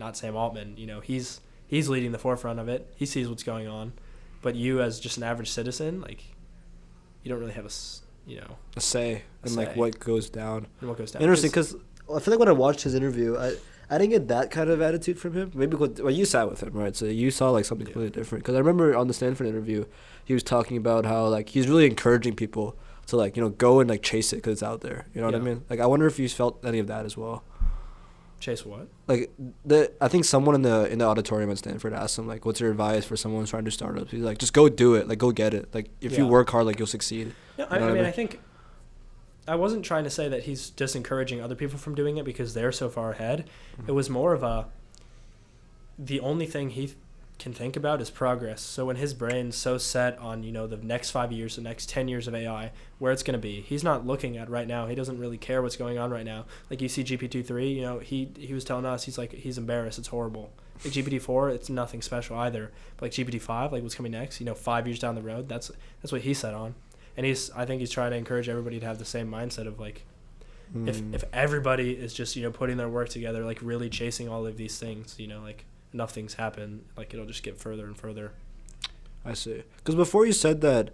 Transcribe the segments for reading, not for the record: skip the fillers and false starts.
not Sam Altman. He's leading the forefront of it. He sees what's going on, but you as just an average citizen, like, you don't really have a say in like what goes down. And what goes down. Interesting, because I feel like when I watched his interview, I didn't get that kind of attitude from him. Maybe you sat with him, right? So you saw like something completely different. Because I remember on the Stanford interview, he was talking about how like he's really encouraging people to like go and like chase it because it's out there. You know what I mean? Like I wonder if you felt any of that as well. Chase what? Like I think someone in the auditorium at Stanford asked him like, "What's your advice for someone trying to start startups?" He's like, "Just go do it. Like go get it. Like if you work hard, like you'll succeed." Yeah, I mean, I think I wasn't trying to say that he's disencouraging other people from doing it because they're so far ahead. Mm-hmm. It was more of the only thing he can think about is progress. So when his brain's so set on, the next 5 years, the next 10 years of AI, where it's going to be, he's not looking at right now. He doesn't really care what's going on right now. Like you see GPT-3, he was telling us, he's embarrassed. It's horrible. Like GPT-4, it's nothing special either. But like GPT-5, like what's coming next, 5 years down the road, that's what he's set on. And I think he's trying to encourage everybody to have the same mindset of like, if everybody is just, putting their work together, like really chasing all of these things, like enough things happen, like it'll just get further and further. I see. Because before you said that,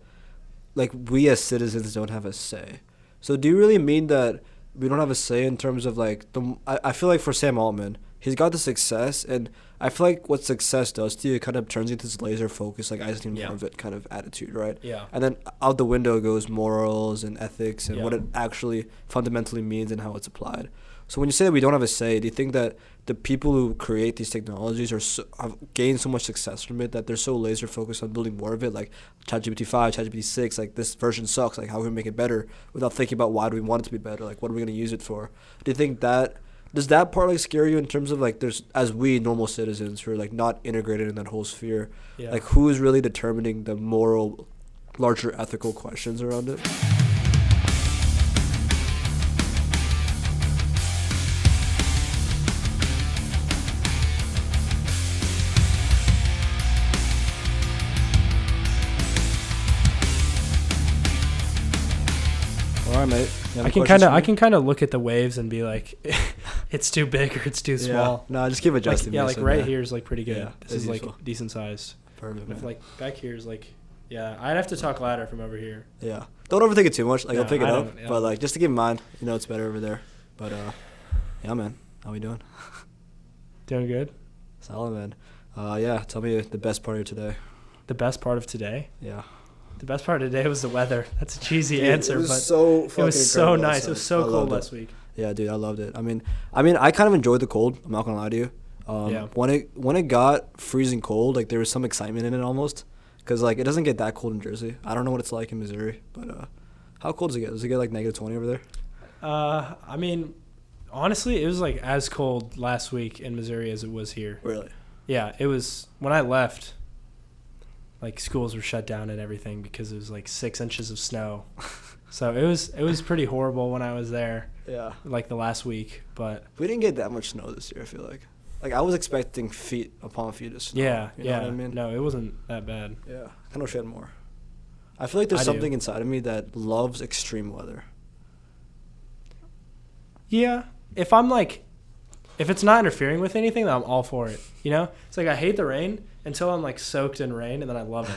like we as citizens don't have a say. So do you really mean that we don't have a say in terms of like I feel like for Sam Altman, he's got the success, and I feel like what success does to you, it kind of turns into this laser focus, like I just need more of it kind of attitude, right? Yeah. And then out the window goes morals and ethics and what it actually fundamentally means and how it's applied. So when you say that we don't have a say, do you think that the people who create these technologies have gained so much success from it that they're so laser focused on building more of it, like ChatGPT 5, ChatGPT 6, like this version sucks, like how can we make it better, without thinking about why do we want it to be better, like what are we going to use it for? Do you think that, does that part like scare you in terms of like there's, as we normal citizens who are like not integrated in that whole sphere, like who is really determining the moral, larger ethical questions around it? All right, mate. I can kind of look at the waves and be like, it's too big or it's too small. No, just keep adjusting. Like right here is like pretty good. Yeah, this is useful. Like decent sized. Perfect. If like back here is like, I'd have to talk louder from over here. Yeah, don't overthink it too much. Like I'll pick it up, but like just to keep in mind, it's better over there. But yeah, man, how we doing? Doing good. Solid, man. Yeah, tell me the best part of today. The best part of today? Yeah. The best part of today was the weather. That's a cheesy answer, but it was so nice. It was so cold last week. Yeah, dude, I loved it. I mean, I kind of enjoyed the cold. I'm not gonna lie to you. When it got freezing cold, like there was some excitement in it almost, because like it doesn't get that cold in Jersey. I don't know what it's like in Missouri, but how cold does it get? Does it get like -20 over there? I mean, honestly, it was like as cold last week in Missouri as it was here. Really? Yeah, it was when I left. Like schools were shut down and everything because it was like 6 inches of snow. So it was pretty horrible when I was there. Yeah. Like the last week, but we didn't get that much snow this year, I feel like. Like I was expecting feet upon feet of snow. Yeah, you know what I mean? No, it wasn't that bad. Yeah. I wish we had more. I feel like there's something inside of me that loves extreme weather. Yeah. If it's not interfering with anything, then I'm all for it. It's like I hate the rain until I'm like soaked in rain, and then I love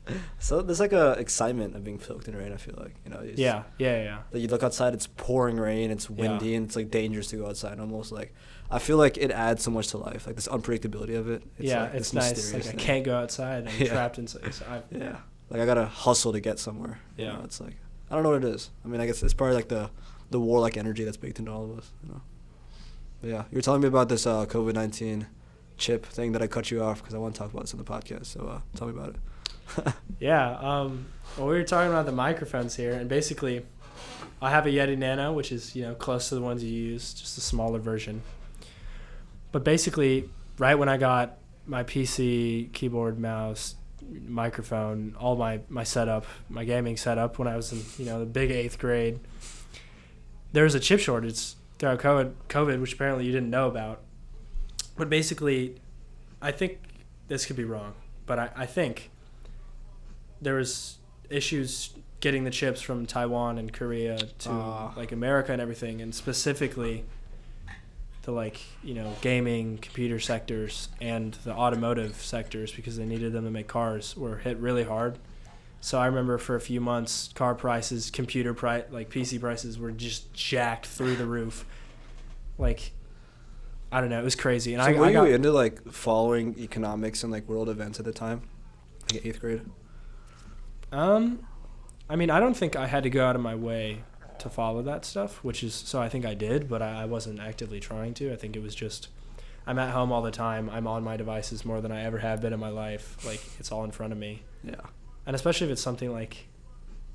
it. So there's like a excitement of being soaked in rain, I feel like. Yeah. That you look outside, it's pouring rain, it's windy, and it's like dangerous to go outside almost. Like I feel like it adds so much to life, like this unpredictability of it. It's nice. Like I can't go outside. I'm trapped inside. So like I gotta hustle to get somewhere. Yeah. It's like I don't know what it is. I mean, I guess it's probably like the warlike energy that's baked into all of us. But yeah, you were telling me about this COVID-19 chip thing that I cut you off because I want to talk about this on the podcast. So tell me about it. Yeah. Well, we were talking about the microphones here, and basically, I have a Yeti Nano, which is close to the ones you use, just a smaller version. But basically, right when I got my PC, keyboard, mouse, microphone, all my setup, my gaming setup, when I was in the big 8th grade, there was a chip shortage throughout COVID, which apparently you didn't know about. But basically, I think this could be wrong, but I think there was issues getting the chips from Taiwan and Korea to like America and everything, and specifically the like, gaming, computer sectors and the automotive sectors, because they needed them to make cars, were hit really hard. So I remember for a few months, car prices, like PC prices were just jacked through the roof. Like, I don't know, it was crazy. And so were you into like following economics and like world events at the time, like 8th grade? I mean, I don't think I had to go out of my way to follow that stuff, so I think I did, but I wasn't actively trying to. I think it was just, I'm at home all the time. I'm on my devices more than I ever have been in my life. Like, it's all in front of me. Yeah. And especially if it's something like,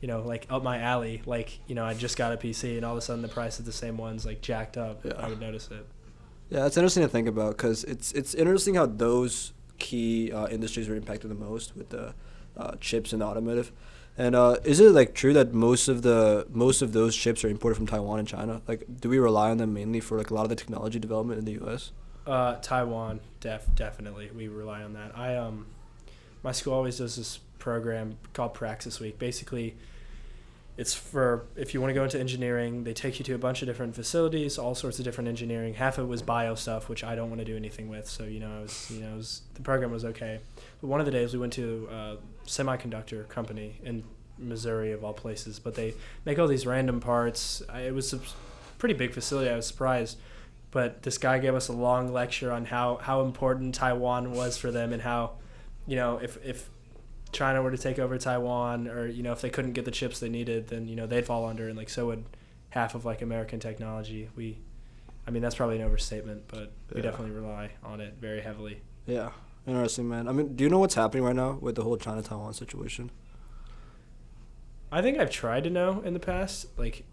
like up my alley, like, I just got a PC and all of a sudden the price of the same one's like jacked up. Yeah. I would notice it. Yeah, it's interesting to think about, because it's interesting how those key industries are impacted the most with the chips and automotive. And is it like true that most of those chips are imported from Taiwan and China? Like, do we rely on them mainly for like a lot of the technology development in the U.S.? Taiwan, definitely, we rely on that. My school always does this program called Praxis Week. Basically, it's for, if you want to go into engineering, they take you to a bunch of different facilities, all sorts of different engineering. Half of it was bio stuff, which I don't want to do anything with. So, the program was okay. But one of the days we went to a semiconductor company in Missouri, of all places. But they make all these random parts. It was a pretty big facility. I was surprised. But this guy gave us a long lecture on how important Taiwan was for them, and how, if China were to take over Taiwan, or if they couldn't get the chips they needed, then they'd fall under, and like so would half of like American technology. I mean, that's probably an overstatement, but we definitely rely on it very heavily. Yeah, interesting, man. I mean, do you know what's happening right now with the whole China-Taiwan situation? I think I've tried to know in the past, like,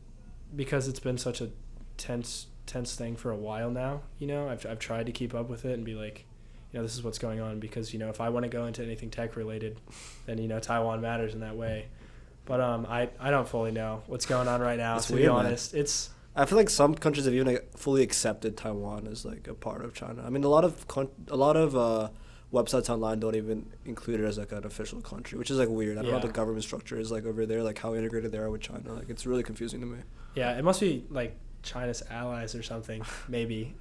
because it's been such a tense thing for a while now. I've tried to keep up with it and be like, this is what's going on, because, if I want to go into anything tech related, then, Taiwan matters in that way. But I don't fully know what's going on right now, to be honest. I feel like some countries have even like fully accepted Taiwan as like a part of China. I mean, a lot of websites online don't even include it as like an official country, which is like weird. I don't know what the government structure is like over there, like how integrated they are with China. Like, it's really confusing to me. Yeah, it must be like China's allies or something, maybe,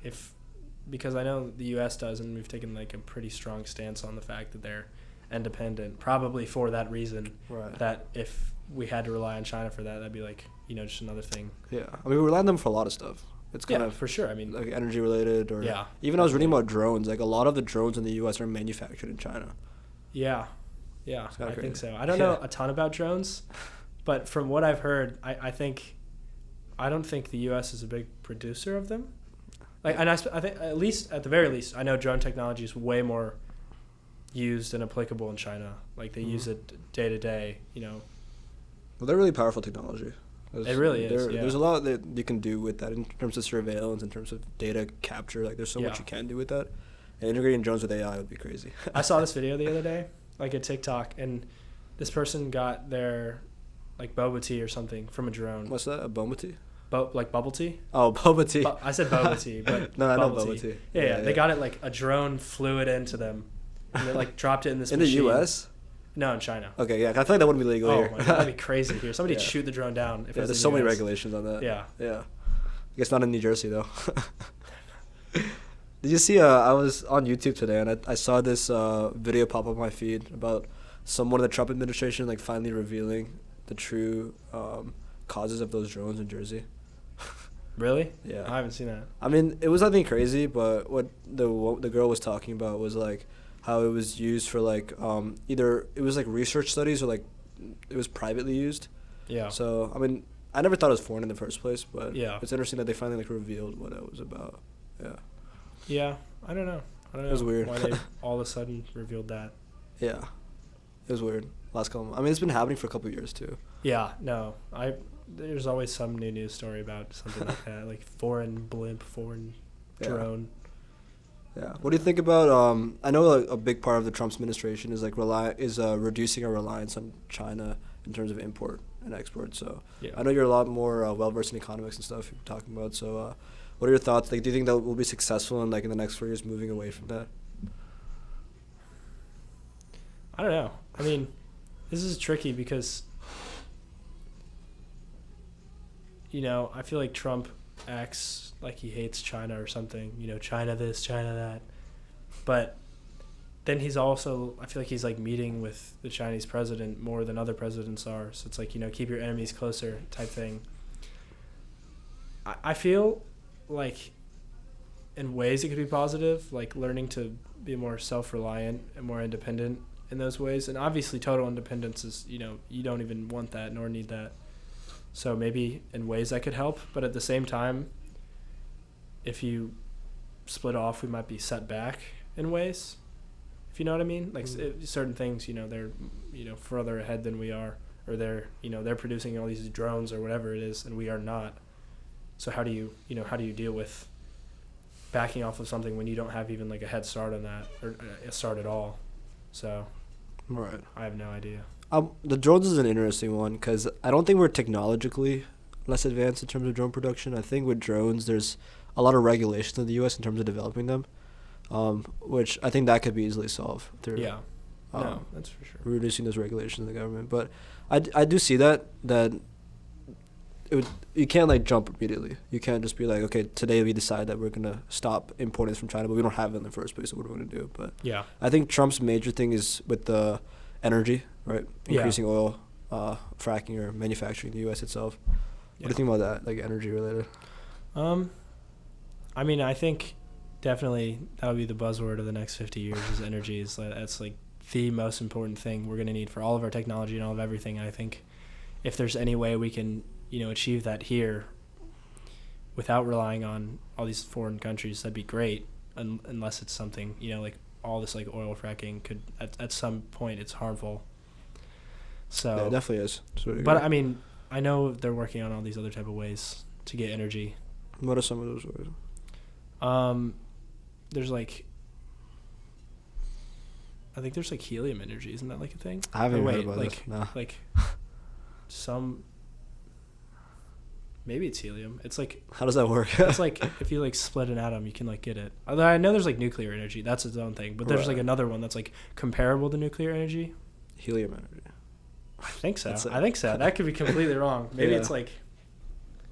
because I know the U.S. does, and we've taken like a pretty strong stance on the fact that they're independent, probably for that reason. Right. That if we had to rely on China for that, that'd be like, just another thing. Yeah, I mean, we rely on them for a lot of stuff. It's kind of for sure. I mean, like energy related, or even I was reading about drones. Like, a lot of the drones in the U.S. are manufactured in China. Yeah, I think so. I don't know a ton about drones, but from what I've heard, I don't think the U.S. is a big producer of them. Like, and I think at the very least, I know drone technology is way more used and applicable in China. Like, they use it day to day. Well, they're really powerful technology. It really is. There's a lot that you can do with that in terms of surveillance, in terms of data capture. Like, there's so much you can do with that. And integrating drones with AI would be crazy. I saw this video the other day, like a TikTok, and this person got their like boba tea or something from a drone. What's that? A boba tea? Like bubble tea? Oh, boba tea. I said boba tea, but no, I know boba tea. Yeah. They got it, like a drone flew it into them, and they like dropped it in this machine. In the U.S.? No, in China. Okay, yeah. I feel like that wouldn't be legal here. Oh, that'd be crazy here. Somebody'd shoot the drone down. If there's so many regulations on that. Yeah. I guess not in New Jersey, though. Did you see, I was on YouTube today, and I saw this video pop up on my feed about someone in the Trump administration, like, finally revealing the true causes of those drones in Jersey. Really? Yeah. I haven't seen that. I mean, it was nothing crazy, but what the girl was talking about was, like, how it was used for, like, either it was, like, research studies or, like, it was privately used. Yeah. So, I mean, I never thought it was foreign in the first place, but it's interesting that they finally, like, revealed what it was about. Yeah. Yeah. I don't know. It was weird. Why they all of a sudden revealed that. Yeah. It was weird. Last couple. I mean, it's been happening for a couple of years, too. Yeah. No. There's always some new news story about something like that, like foreign blimp, foreign drone. Yeah. What do you think about? I know a big part of the Trump's administration is like reducing our reliance on China in terms of import and export. So I know you're a lot more well versed in economics and stuff you're talking about. So what are your thoughts? Like, do you think that will be successful in the next 4 years moving away from that? I don't know. I mean, this is tricky because I feel like Trump acts like he hates China or something. You know, China this, China that. But then he's also, I feel like he's like meeting with the Chinese president more than other presidents are. So it's like, you know, keep your enemies closer type thing. I feel like in ways it could be positive, like learning to be more self-reliant and more independent in those ways. And obviously total independence is, you know, you don't even want that nor need that. So maybe in ways that could help. But at the same time, if you split off, we might be set back in ways, if you know what I mean. Like certain things, you know, they're, you know, further ahead than we are, or they're, you know, they're producing all these drones or whatever it is, and we are not. So how do you deal with backing off of something when you don't have even like a head start on that, or a start at all? So right, I have no idea. The drones is an interesting one because I don't think we're technologically less advanced in terms of drone production. I think with drones, there's a lot of regulations in the U.S. in terms of developing them, which I think that could be easily solved through. Yeah, no, that's for sure. Reducing those regulations in the government, but I do see that you can't like jump immediately. You can't just be like, okay, today we decide that we're gonna stop importing this from China, but we don't have it in the first place. So what are we gonna do? But yeah, I think Trump's major thing is with the energy, right? Increasing oil, fracking or manufacturing in the U.S. itself. What do you think about that, like energy related? I mean, I think definitely that would be the buzzword of the next 50 years is energy. That's like the most important thing we're gonna need for all of our technology and all of everything. And I think if there's any way we can, you know, achieve that here without relying on all these foreign countries, that'd be great. Unless it's something, you know, like all this like oil fracking could at some point it's harmful. So yeah, it definitely is. But I mean, I know they're working on all these other type of ways to get energy. What are some of those ways? There's like, I think there's like helium energy. Isn't that like a thing? I haven't heard about this. No. Like some. Maybe it's helium. It's like, how does that work? It's like if you like split an atom, you can like get it. Although I know there's like nuclear energy. That's its own thing. But there's like another one that's like comparable to nuclear energy. Helium energy. I think so. That could be completely wrong. Maybe it's like,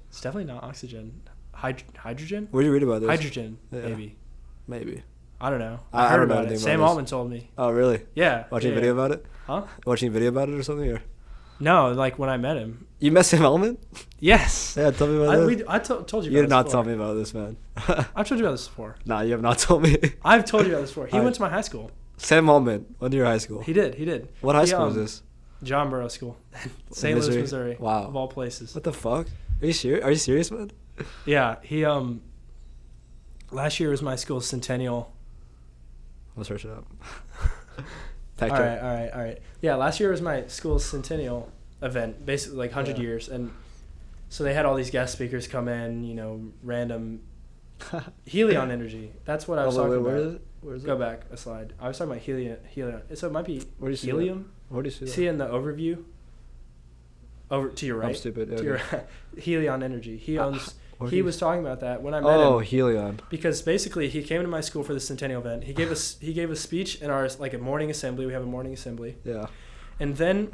it's definitely not oxygen. Hydrogen? Where did you read about this? Hydrogen, maybe. Maybe. I don't know. I heard don't know about it. anything Sam about Altman told me. Oh, really? Yeah. Watching a video about it? Huh? Watching a video about it or something? Or? No, like when I met him. You met Sam Altman? Yes. Yeah, tell me about this. I told you about this. You did not tell me about this, man. I've told you about this before. Nah, you have not told me. I've told you about this before. He went to my high school. Sam Altman went to your high school? He did. What high school is this? John Burroughs School. St. Louis, Missouri. Wow. Of all places. What the fuck? Are you serious, man? Yeah, he last year was my school's centennial. I'll search it up. All right. Yeah, last year was my school's centennial event, basically like 100 years, and so they had all these guest speakers come in, you know, random helion energy. That's what I was talking about. Where is it? Go back a slide. I was talking about helion. So it might be helium. Where do you see that? See in the overview? Over to your right. I'm stupid. To your right. Helion energy. He owns. He was talking about that when I met him. Oh, helion. Because basically, he came to my school for the centennial event. He gave a speech in our like a morning assembly. We have a morning assembly. Yeah. And then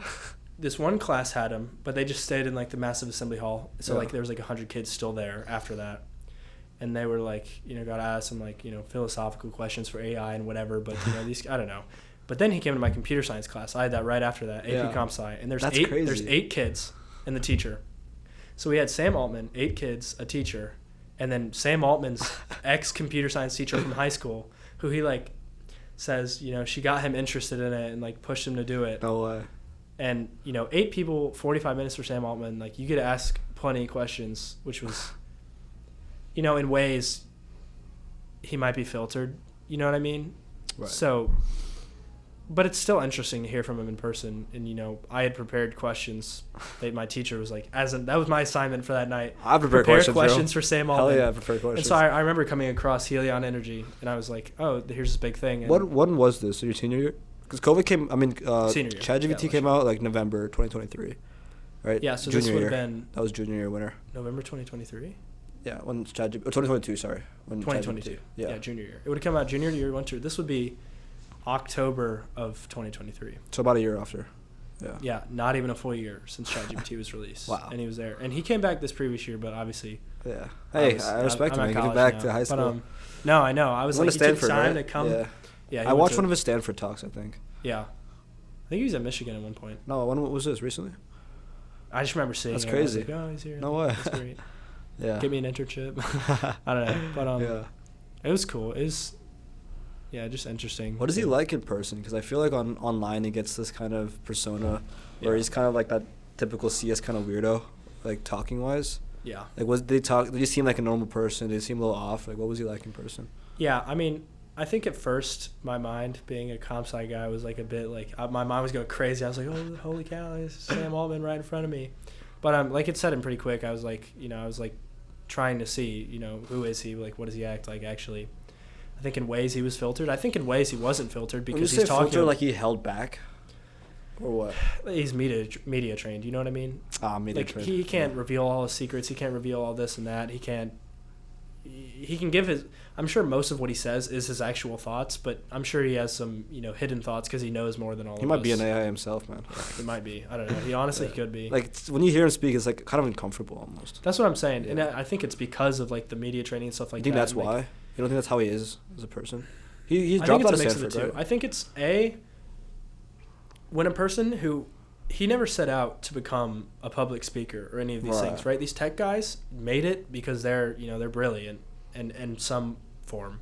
this one class had him, but they just stayed in like the massive assembly hall. So like there was like 100 kids still there after that. And they were like, you know, got to ask some like, you know, philosophical questions for AI and whatever. But, you know, these, I don't know. But then he came to my computer science class. I had that right after that, AP Comp Sci. And there's eight kids and the teacher. So we had Sam Altman, 8 kids, a teacher, and then Sam Altman's ex-computer science teacher from high school, who he like says, you know, she got him interested in it and like pushed him to do it. No way. And, you know, 8 people, 45 minutes for Sam Altman. Like, you get to ask plenty of questions, which was, you know, in ways he might be filtered. You know what I mean? Right. So, but it's still interesting to hear from him in person. And, you know, I had prepared questions that my teacher was like, that was my assignment for that night. I prepared questions for Sam Altman. Hell yeah, I prepared questions. And so I remember coming across Helion Energy, and I was like, oh, here's this big thing. And when was this? So your senior year? Because COVID came, senior year. ChatGPT came out like November 2023, right? Yeah, so junior this would year. have been... That was junior year winter. November 2023? Yeah, when ChatGPT... 2022, sorry. When 2022. Yeah, junior year. It would have come out junior year, winter. This would be October of 2023. So about a year after. Yeah, not even a full year since ChatGPT was released. Wow. And he was there. And he came back this previous year, but obviously. Yeah. Hey, I respect him. He came back to high school. But, no, I know. I was like, he took time to come. Yeah. Yeah. I watched one of his Stanford talks, I think. Yeah. I think he was at Michigan at one point. No, when was this? Recently? I just remember seeing That's it. crazy. I was like, oh, he's here. No way. That's great. Yeah. Give me an internship. I don't know. But yeah. It was cool. It was, yeah, just interesting. What is he like in person? Because I feel like online he gets this kind of persona where he's kind of like that typical CS kind of weirdo, like talking wise. Yeah. Like, did he seem like a normal person? Did he seem a little off? Like, what was he like in person? Yeah, I mean, I think at first my mind, being a comp sci guy, was like a bit like my mind was going crazy. I was like, oh, holy cow, there's Sam Altman right in front of me. But like it set in pretty quick. I was like, trying to see, who is he? Like, what does he act like actually? I think in ways he was filtered. I think in ways he wasn't filtered because he's talking. Filtered, like he held back, or what? He's media trained. You know what I mean? Media trained. He can't reveal all his secrets. He can't reveal all this and that. He can't. He can give his. I'm sure most of what he says is his actual thoughts, but I'm sure he has some, hidden thoughts because he knows more than all of us. He might be an AI himself, man. Yeah, he might be. I don't know. He honestly could be. Like, when you hear him speak, it's like kind of uncomfortable almost. That's what I'm saying, yeah. and I think it's because of like the media training and stuff like that. You think that's why? You don't think that's how he is as a person? He's dropped out of Stanford, right? I think it's when a person who he never set out to become a public speaker or any of these things, right? These tech guys made it because they're brilliant in some form.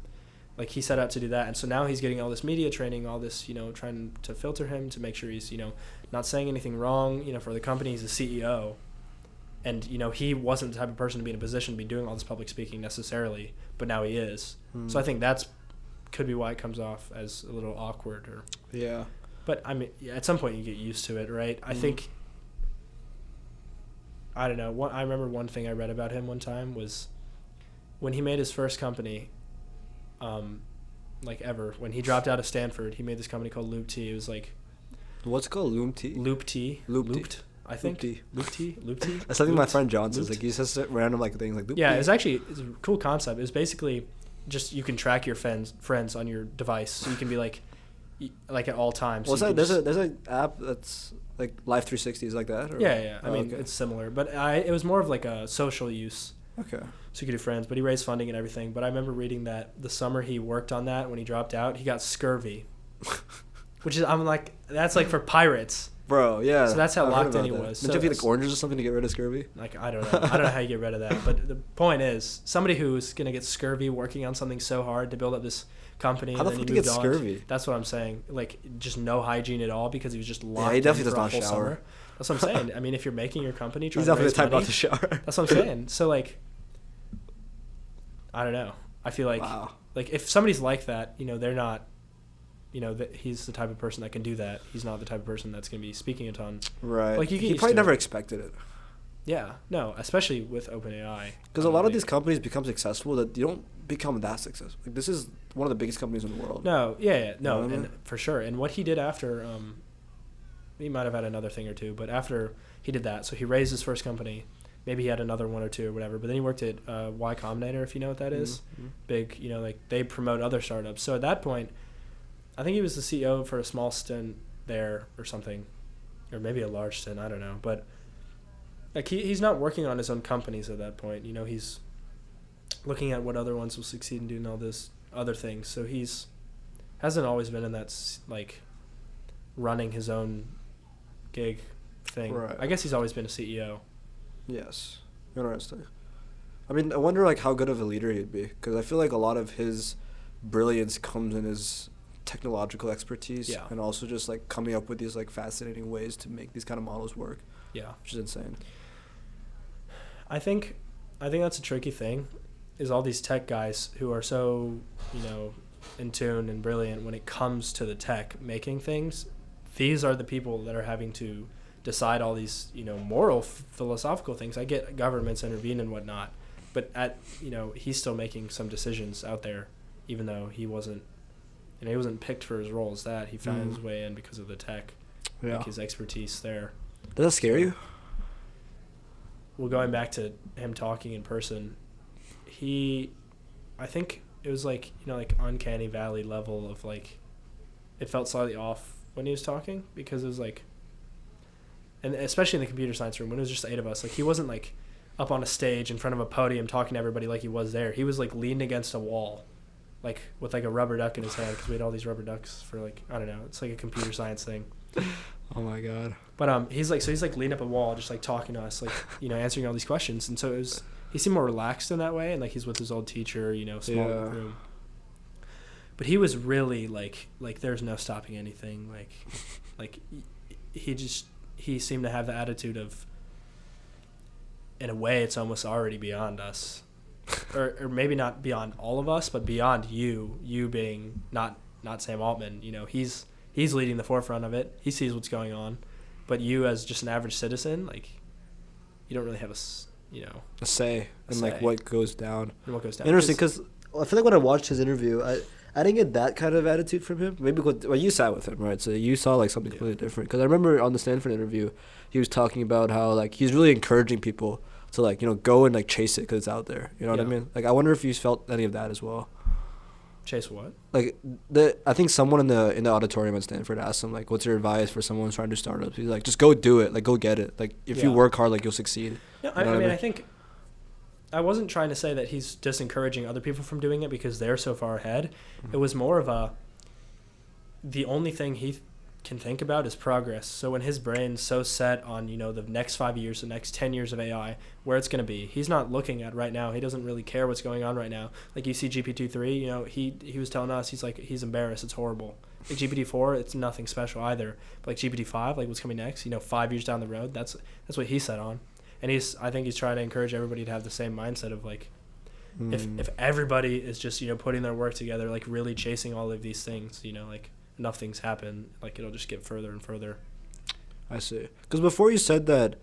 Like, he set out to do that, and so now he's getting all this media training, all this, trying to filter him to make sure he's, not saying anything wrong, for the company. He's a CEO, and, he wasn't the type of person to be in a position to be doing all this public speaking necessarily, but now he is. So I think could be why it comes off as a little awkward. Yeah. But, I mean, at some point you get used to it, right? I think, I don't know, I remember one thing I read about him one time was when he made his first company, when he dropped out of Stanford, he made this company called Loop T. It was like... What's it called? Loop T? Loop T. Looped, I think. Loop T. That's something my friend John says. Like, he says random things like Loop T. Yeah, it's a cool concept. It's basically just you can track your friends on your device. So you can be like at all times. Well, there's an app that's like Life 360 is like that? Or? Yeah. I mean, it's similar. But it was more of like a social use. Okay. So you could do friends, but he raised funding and everything. But I remember reading that the summer he worked on that, when he dropped out, he got scurvy. Which is, I'm like, that's like for pirates. Bro, yeah. So that's how locked in he was. Did you have like oranges or something to get rid of scurvy? Like, I don't know. I don't know how you get rid of that. But the point is, somebody who's going to get scurvy working on something so hard to build up this company. How the fuck do you get scurvy? That's what I'm saying. Like, just no hygiene at all because he was just locked in. Yeah, he definitely does for a not whole shower. Summer. That's what I'm saying. I mean, if you're making your company, he's definitely the type not to shower. That's what I'm saying. So, like, I don't know. I feel like, like if somebody's like that, they're not, that he's the type of person that can do that. He's not the type of person that's going to be speaking a ton. Right. Like, he probably never expected it. Yeah. No, especially with OpenAI. Because a lot of these companies become successful that you don't become that successful. Like, this is one of the biggest companies in the world. No. Yeah. No. You know and for sure. And what he did after, he might have had another thing or two, but after he did that, so he raised his first company. Maybe he had another one or two or whatever, but then he worked at Y Combinator, if you know what that is. Mm-hmm. Big, like they promote other startups. So at that point, I think he was the CEO for a small stint there or something, or maybe a large stint, I don't know. But like he's not working on his own companies at that point. He's looking at what other ones will succeed in doing all this other things. So hasn't always been in that like running his own gig thing. Right. I guess he's always been a CEO. Yes. Interesting. I mean, I wonder like how good of a leader he'd be, because I feel like a lot of his brilliance comes in his technological expertise, and also just like coming up with these like fascinating ways to make these kind of models work. Yeah, which is insane. I think that's a tricky thing, is all these tech guys who are so in tune and brilliant when it comes to the tech making things. These are the people that are having to decide all these moral philosophical things. I get governments intervene and whatnot, but he's still making some decisions out there, even though he wasn't picked for his role as that. He found his way in because of the tech, like his expertise there. Does that scare you? Well, going back to him talking in person, I think it was like uncanny valley level of like, it felt slightly off when he was talking, because it was like, and especially in the computer science room when it was just 8 of us, like he wasn't like up on a stage in front of a podium talking to everybody like he was there. He was like leaning against a wall, like with like a rubber duck in his hand, because we had all these rubber ducks for like, I don't know, it's like a computer science thing. Oh my god. But he's like leaning up a wall just like talking to us, like, you know, answering all these questions. And so he seemed more relaxed in that way, and like he's with his old teacher, you know, small room. But he was really like there's no stopping anything. Like he seemed to have the attitude of, in a way, it's almost already beyond us, or maybe not beyond all of us, but beyond you being not Sam Altman. You know, he's leading the forefront of it. He sees what's going on, but you as just an average citizen, like, you don't really have a say in like what goes down. And what goes down. Interesting, because I feel like when I watched his interview, I didn't get that kind of attitude from him. Maybe well, you sat with him, right? So you saw like something completely different. Because I remember on the Stanford interview, he was talking about how like he's really encouraging people to like, you know, go and like chase it because it's out there. You know what I mean? Like, I wonder if you felt any of that as well. Chase what? Like I think someone in the auditorium at Stanford asked him like, "What's your advice for someone who's trying to do startups?" He's like, "Just go do it. Like, go get it. Like, if you work hard, like, you'll succeed." Yeah, I mean, I think I wasn't trying to say that he's disencouraging other people from doing it because they're so far ahead. Mm-hmm. It was more of the only thing he can think about is progress. So when his brain's so set on, you know, the next 5 years, the next 10 years of AI, where it's going to be, he's not looking at right now. He doesn't really care what's going on right now. Like, you see GPT-3, you know, he was telling us, he's embarrassed. It's horrible. Like, GPT-4, it's nothing special either. But like GPT-5, like what's coming next, you know, 5 years down the road, that's what he's set on. And I think he's trying to encourage everybody to have the same mindset of like, if everybody is just, you know, putting their work together, like really chasing all of these things, you know, like enough things happen, like it'll just get further and further. I see. Because before you said that,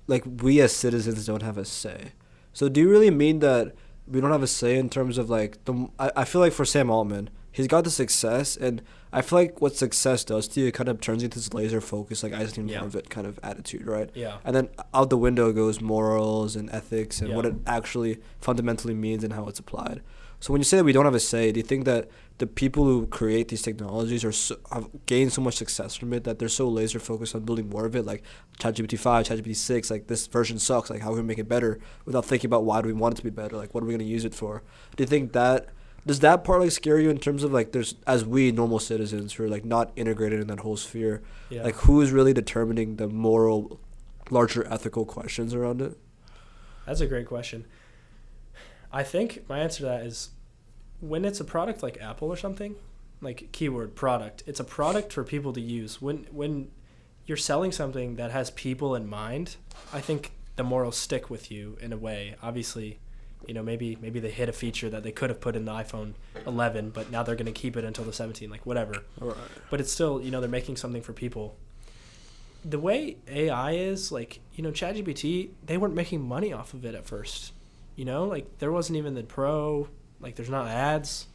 like, we as citizens don't have a say. So do you really mean that we don't have a say in terms of like I feel like for Sam Altman, he's got the success, and I feel like what success does to you, it kind of turns into this laser focus, like I just need more of it kind of attitude, right? Yeah. And then out the window goes morals and ethics and what it actually fundamentally means and how it's applied. So when you say that we don't have a say, do you think that the people who create these technologies have gained so much success from it that they're so laser focused on building more of it, like ChatGPT 5, ChatGPT 6, like this version sucks, like how can we make it better, without thinking about why do we want it to be better, like what are we going to use it for? Do you think that does that part like scare you in terms of like there's, as we normal citizens who are like not integrated in that whole sphere, like who is really determining the moral, larger ethical questions around it? That's a great question. I think my answer to that is, when it's a product like Apple or something, like keyword product, it's a product for people to use. When you're selling something that has people in mind, I think the morals stick with you in a way. Obviously, you know, maybe they hit a feature that they could have put in the iPhone 11, but now they're going to keep it until the 17, like whatever. Right. But it's still, you know, they're making something for people. The way AI is, like, you know, ChatGPT, they weren't making money off of it at first. You know, like there wasn't even the pro, like there's not ads.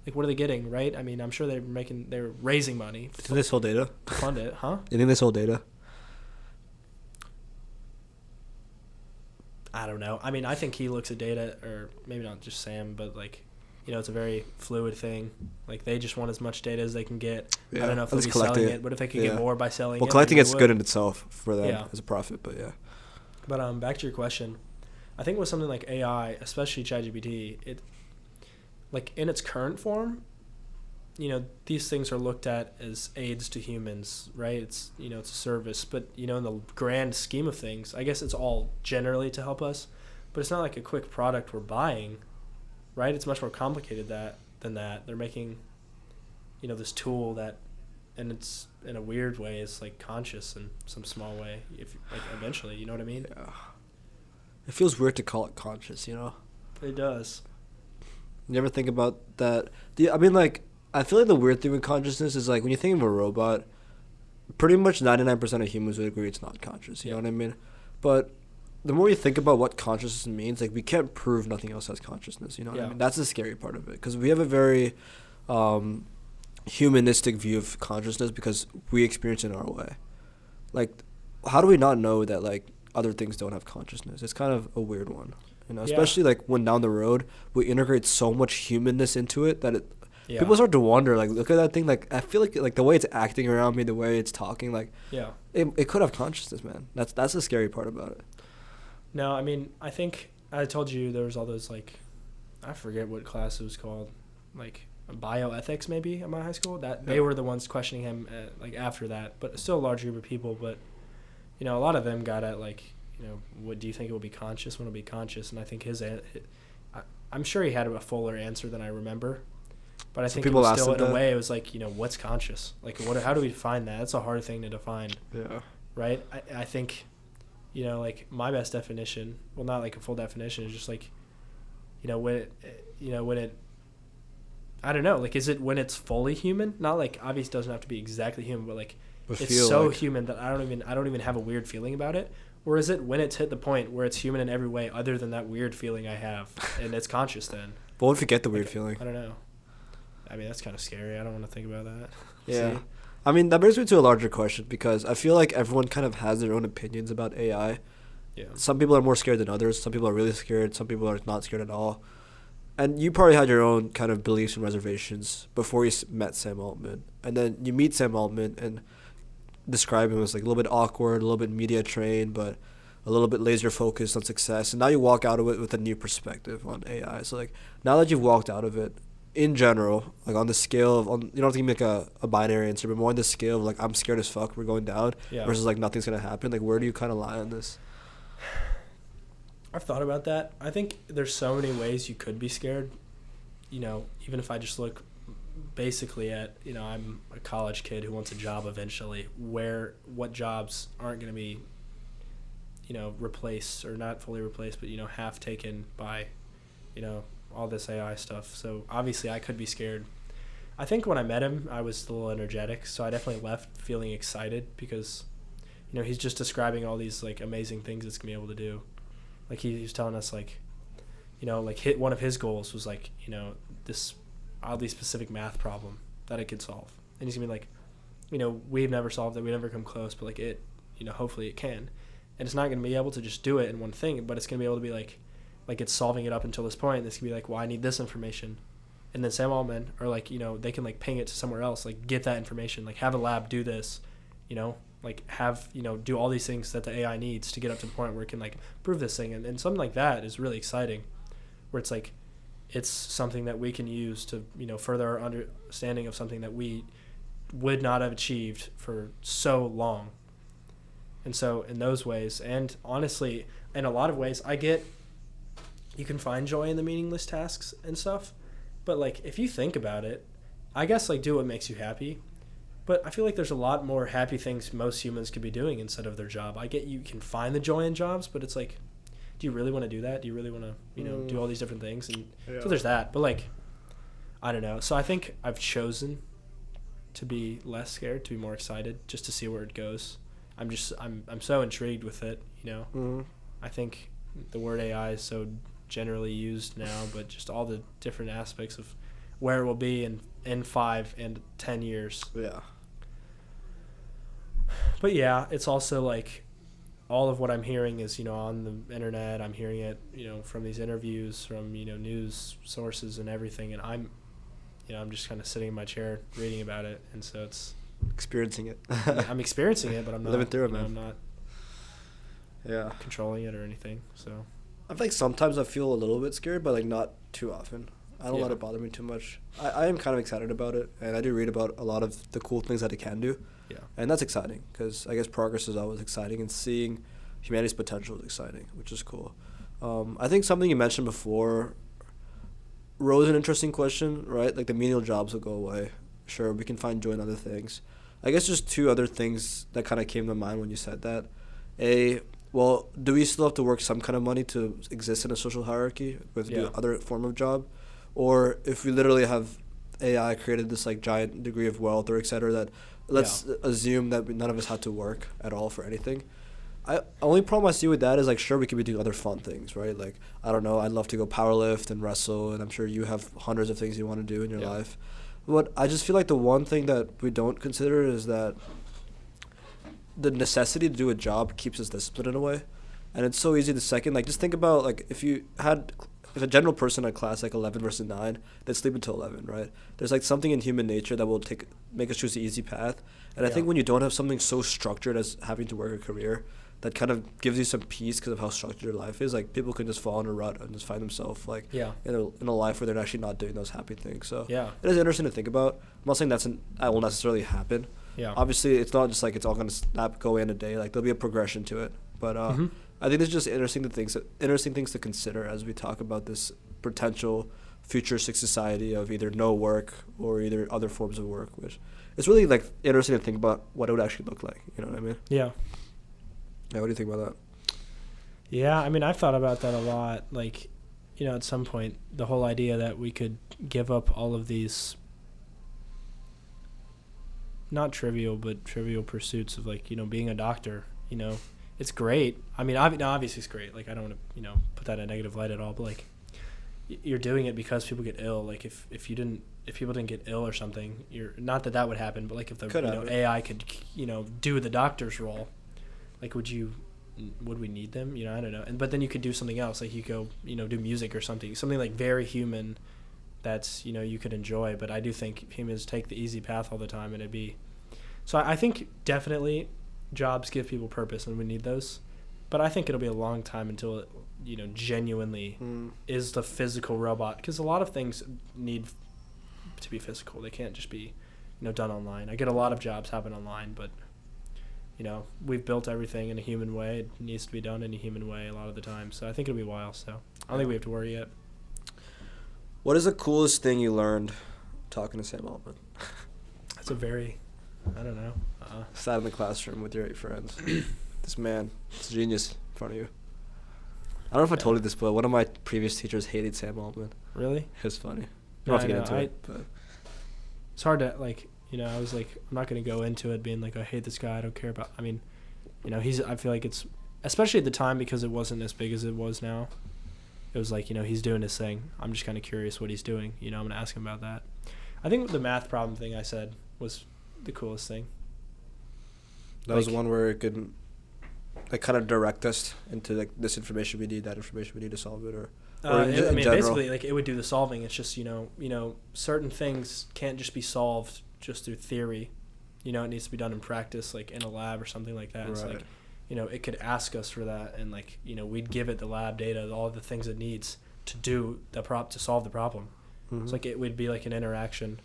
Like, what are they getting, right? I mean, I'm sure they're raising money. Do you think they sold data? To fund it, huh? You think they sold data? I don't know. I mean, I think he looks at data, or maybe not just Sam, but like, you know, it's a very fluid thing. Like, they just want as much data as they can get. I don't know if they'll be selling it, but if they could get more by selling it. Well, collecting it's good in itself for them as a profit, but yeah. But back to your question. I think with something like AI, especially ChatGPT, it, like in its current form, you know, these things are looked at as aids to humans, right? It's, you know, it's a service, but, you know, in the grand scheme of things, I guess it's all generally to help us, but it's not like a quick product we're buying, right? It's much more complicated than that. They're making, you know, this tool that, and it's in a weird way, it's like conscious in some small way, if like eventually, you know what I mean? Yeah. It feels weird to call it conscious, you know? It does. You ever think about that? I mean, like, I feel like the weird thing with consciousness is, like, when you think of a robot, pretty much 99% of humans would agree it's not conscious, you know what I mean? But the more you think about what consciousness means, like, we can't prove nothing else has consciousness, you know what I mean? That's the scary part of it, because we have a very humanistic view of consciousness because we experience it in our way. Like, how do we not know that, like, other things don't have consciousness? It's kind of a weird one, you know, especially like when down the road we integrate so much humanness into it that Yeah. People start to wonder, like, look at that thing. Like, I feel like the way it's acting around me, the way it's talking, like, Yeah. it could have consciousness, man. That's the scary part about it. No, I mean, I think I told you there was all those, like, I forget what class it was called, like bioethics maybe at my high school. That they were the ones questioning him, like, after that, but still a large group of people. But you know, a lot of them got at, like, you know, what do you think it will be conscious when it'll be conscious? And I think I'm sure he had a fuller answer than I remember. But I think people it was still, in a that? way, it was like, you know, what's conscious? Like, how do we define that? That's a hard thing to define. Yeah. Right? I think, you know, like, my best definition, well, not like a full definition, is just like, you know, when it, I don't know, like, is it when it's fully human? Not like, obviously it doesn't have to be exactly human, but like, it's so like human that I don't even have a weird feeling about it. Or is it when it's hit the point where it's human in every way other than that weird feeling I have, and it's conscious then? But what if you get the weird feeling? I don't know. I mean, that's kind of scary. I don't want to think about that. Yeah. See? I mean, that brings me to a larger question, because I feel like everyone kind of has their own opinions about AI. Yeah. Some people are more scared than others. Some people are really scared. Some people are not scared at all. And you probably had your own kind of beliefs and reservations before you met Sam Altman. And then you meet Sam Altman and describe him as like a little bit awkward, a little bit media trained, but a little bit laser focused on success. And now you walk out of it with a new perspective on AI. So like, now that you've walked out of it, in general, like on the scale of, you don't have to give me like a binary answer, but more on the scale of like, I'm scared as fuck, we're going down, versus like nothing's gonna happen. Like, where do you kind of lie on this? I've thought about that. I think there's so many ways you could be scared. You know, even if I just look basically at, you know, I'm a college kid who wants a job eventually, what jobs aren't going to be, you know, replaced, or not fully replaced, but, you know, half taken by, you know, all this AI stuff. So obviously I could be scared. I think when I met him, I was a little energetic, so I definitely left feeling excited because, you know, he's just describing all these like amazing things it's gonna be able to do. Like he was telling us, like, you know, like one of his goals was like, you know, this oddly specific math problem that it could solve, and he's gonna be like, you know, we've never solved it, we never come close, but like it, you know, hopefully it can, and it's not gonna be able to just do it in one thing, but it's gonna be able to be like it's solving it up until this point. This can be like, well, I need this information, and then Sam Altman, or like, you know, they can like ping it to somewhere else, like get that information, like have a lab do this, you know, like have, you know, do all these things that the AI needs to get up to the point where it can like prove this thing, and something like that is really exciting, where it's like it's something that we can use to, you know, further our understanding of something that we would not have achieved for so long. And so in those ways, and honestly, in a lot of ways, you can find joy in the meaningless tasks and stuff, but like if you think about it, I guess like do what makes you happy, but I feel like there's a lot more happy things most humans could be doing instead of their job. I get you can find the joy in jobs, but it's like, do you really want to do that? Do you really want to, you know, do all these different things? And so there's that, but like, I don't know. So I think I've chosen to be less scared, to be more excited, just to see where it goes. I'm so intrigued with it, you know. Mm-hmm. I think the word AI is so generally used now, but just all the different aspects of where it will be in 5 and 10 years. Yeah. But yeah, it's also like all of what I'm hearing is, you know, on the internet. I'm hearing it, you know, from these interviews, from, you know, news sources and everything, and I'm just kind of sitting in my chair reading about it, and so it's experiencing it. I'm experiencing it, but I'm not living through it, man. I'm not controlling it or anything. So I think sometimes I feel a little bit scared, but like not too often. I don't let it bother me too much. I am kind of excited about it, and I do read about a lot of the cool things that it can do. Yeah. And that's exciting, because I guess progress is always exciting, and seeing humanity's potential is exciting, which is cool. I think something you mentioned before rose an interesting question, right? Like the menial jobs will go away. Sure, we can find joy in other things. I guess just 2 other things that kind of came to mind when you said that. Well, do we still have to work some kind of money to exist in a social hierarchy with the other form of job? Or if we literally have AI created this like giant degree of wealth or et cetera, that let's assume that none of us had to work at all for anything. Only problem I see with that is like, sure, we could be doing other fun things, right? Like, I don't know, I'd love to go powerlift and wrestle, and I'm sure you have hundreds of things you want to do in your life. But I just feel like the one thing that we don't consider is that the necessity to do a job keeps us disciplined in a way. And it's so easy the second, like, just think about, like, if you had if a general person at class like 11 versus 9, they sleep until 11, right? There's like something in human nature that will make us choose the easy path. And I think when you don't have something so structured as having to work a career, that kind of gives you some peace because of how structured your life is. Like people can just fall in a rut and just find themselves like in a life where they're actually not doing those happy things. So it is interesting to think about. I'm not saying that will necessarily happen. Yeah. Obviously, it's not just like it's all gonna go away in a day. Like there'll be a progression to it. But I think there's just interesting things to consider as we talk about this potential futuristic society of either no work or either other forms of work, which it's really like interesting to think about what it would actually look like. You know what I mean? Yeah. Yeah, what do you think about that? Yeah, I mean, I've thought about that a lot. Like, you know, at some point, the whole idea that we could give up all of these, not trivial, but trivial pursuits of, like, you know, being a doctor, you know, it's great. I mean, obviously it's great. Like, I don't want to, you know, put that in a negative light at all, but, like, you're doing it because people get ill. Like, if people didn't get ill or something, not that would happen, but, like, if the AI could, you know, do the doctor's role, like, would we need them? You know, I don't know. But then you could do something else. Like, you go, you know, do music or something like very human that's, you know, you could enjoy. But I do think humans take the easy path all the time, and it'd be... So I think definitely jobs give people purpose, and we need those. But I think it'll be a long time until it, you know, genuinely is the physical robot. Because a lot of things need to be physical. They can't just be, you know, done online. I get a lot of jobs happen online, but... You know, we've built everything in a human way. It needs to be done in a human way a lot of the time. So I think it'll be a while. So I don't think we have to worry yet. What is the coolest thing you learned talking to Sam Altman? That's a very, I don't know. Sat in the classroom with your 8 friends. This man, it's a genius in front of you. I don't know if I told you this, but one of my previous teachers hated Sam Altman. Really? It was funny. I don't have to get into it. But it's hard to, like... You know, I was like, I'm not going to go into it being like, I hate this guy, I don't care about... I mean, you know, I feel like it's... Especially at the time, because it wasn't as big as it was now. It was like, you know, he's doing his thing. I'm just kind of curious what he's doing. You know, I'm going to ask him about that. I think the math problem thing I said was the coolest thing. That was one where it could, like, kind of direct us into, like, this information we need, that information we need to solve it, or in general. Basically, like, it would do the solving. It's just, you know, certain things can't just be solved just through theory. You know, it needs to be done in practice, like in a lab or something like that. Right. It's like, you know, it could ask us for that, and, like, you know, we'd give it the lab data, all the things it needs to do to solve the problem. It's like it would be like an interaction.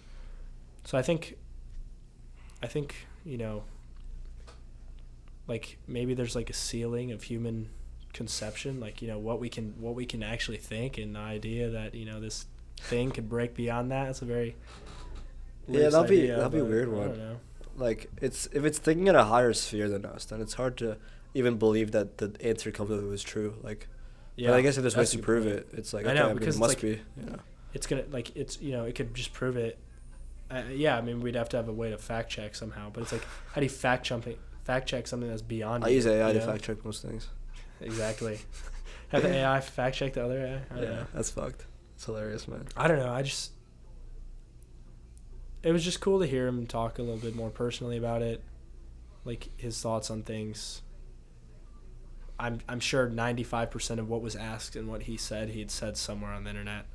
So I think, you know, like, maybe there's like a ceiling of human conception, like, you know, what we can actually think, and the idea that, you know, this thing could break beyond that. It's a very... Yeah, that'll be a weird one. I don't know. Like, if it's thinking at a higher sphere than us, then it's hard to even believe that the answer comes with it was true. Like, yeah, but I guess if there's ways to prove it, it's like, okay, I know, because it must be. You know, it's gonna, like, it's, you know, it could just prove it. Yeah, I mean, we'd have to have a way to fact check somehow, but it's like, how do you fact check something that's beyond? I use AI to fact check most things. Exactly. Have the AI fact check the other AI? Yeah, that's fucked. It's hilarious, man. I don't know. It was just cool to hear him talk a little bit more personally about it, like his thoughts on things. I'm sure 95% of what was asked and what he said, he had said somewhere on the internet.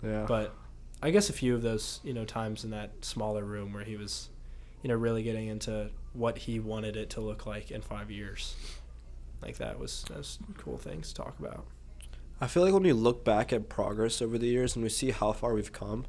Yeah. But I guess a few of those, you know, times in that smaller room where he was, you know, really getting into what he wanted it to look like in 5 years. Like, that was cool things to talk about. I feel like when we look back at progress over the years and we see how far we've come,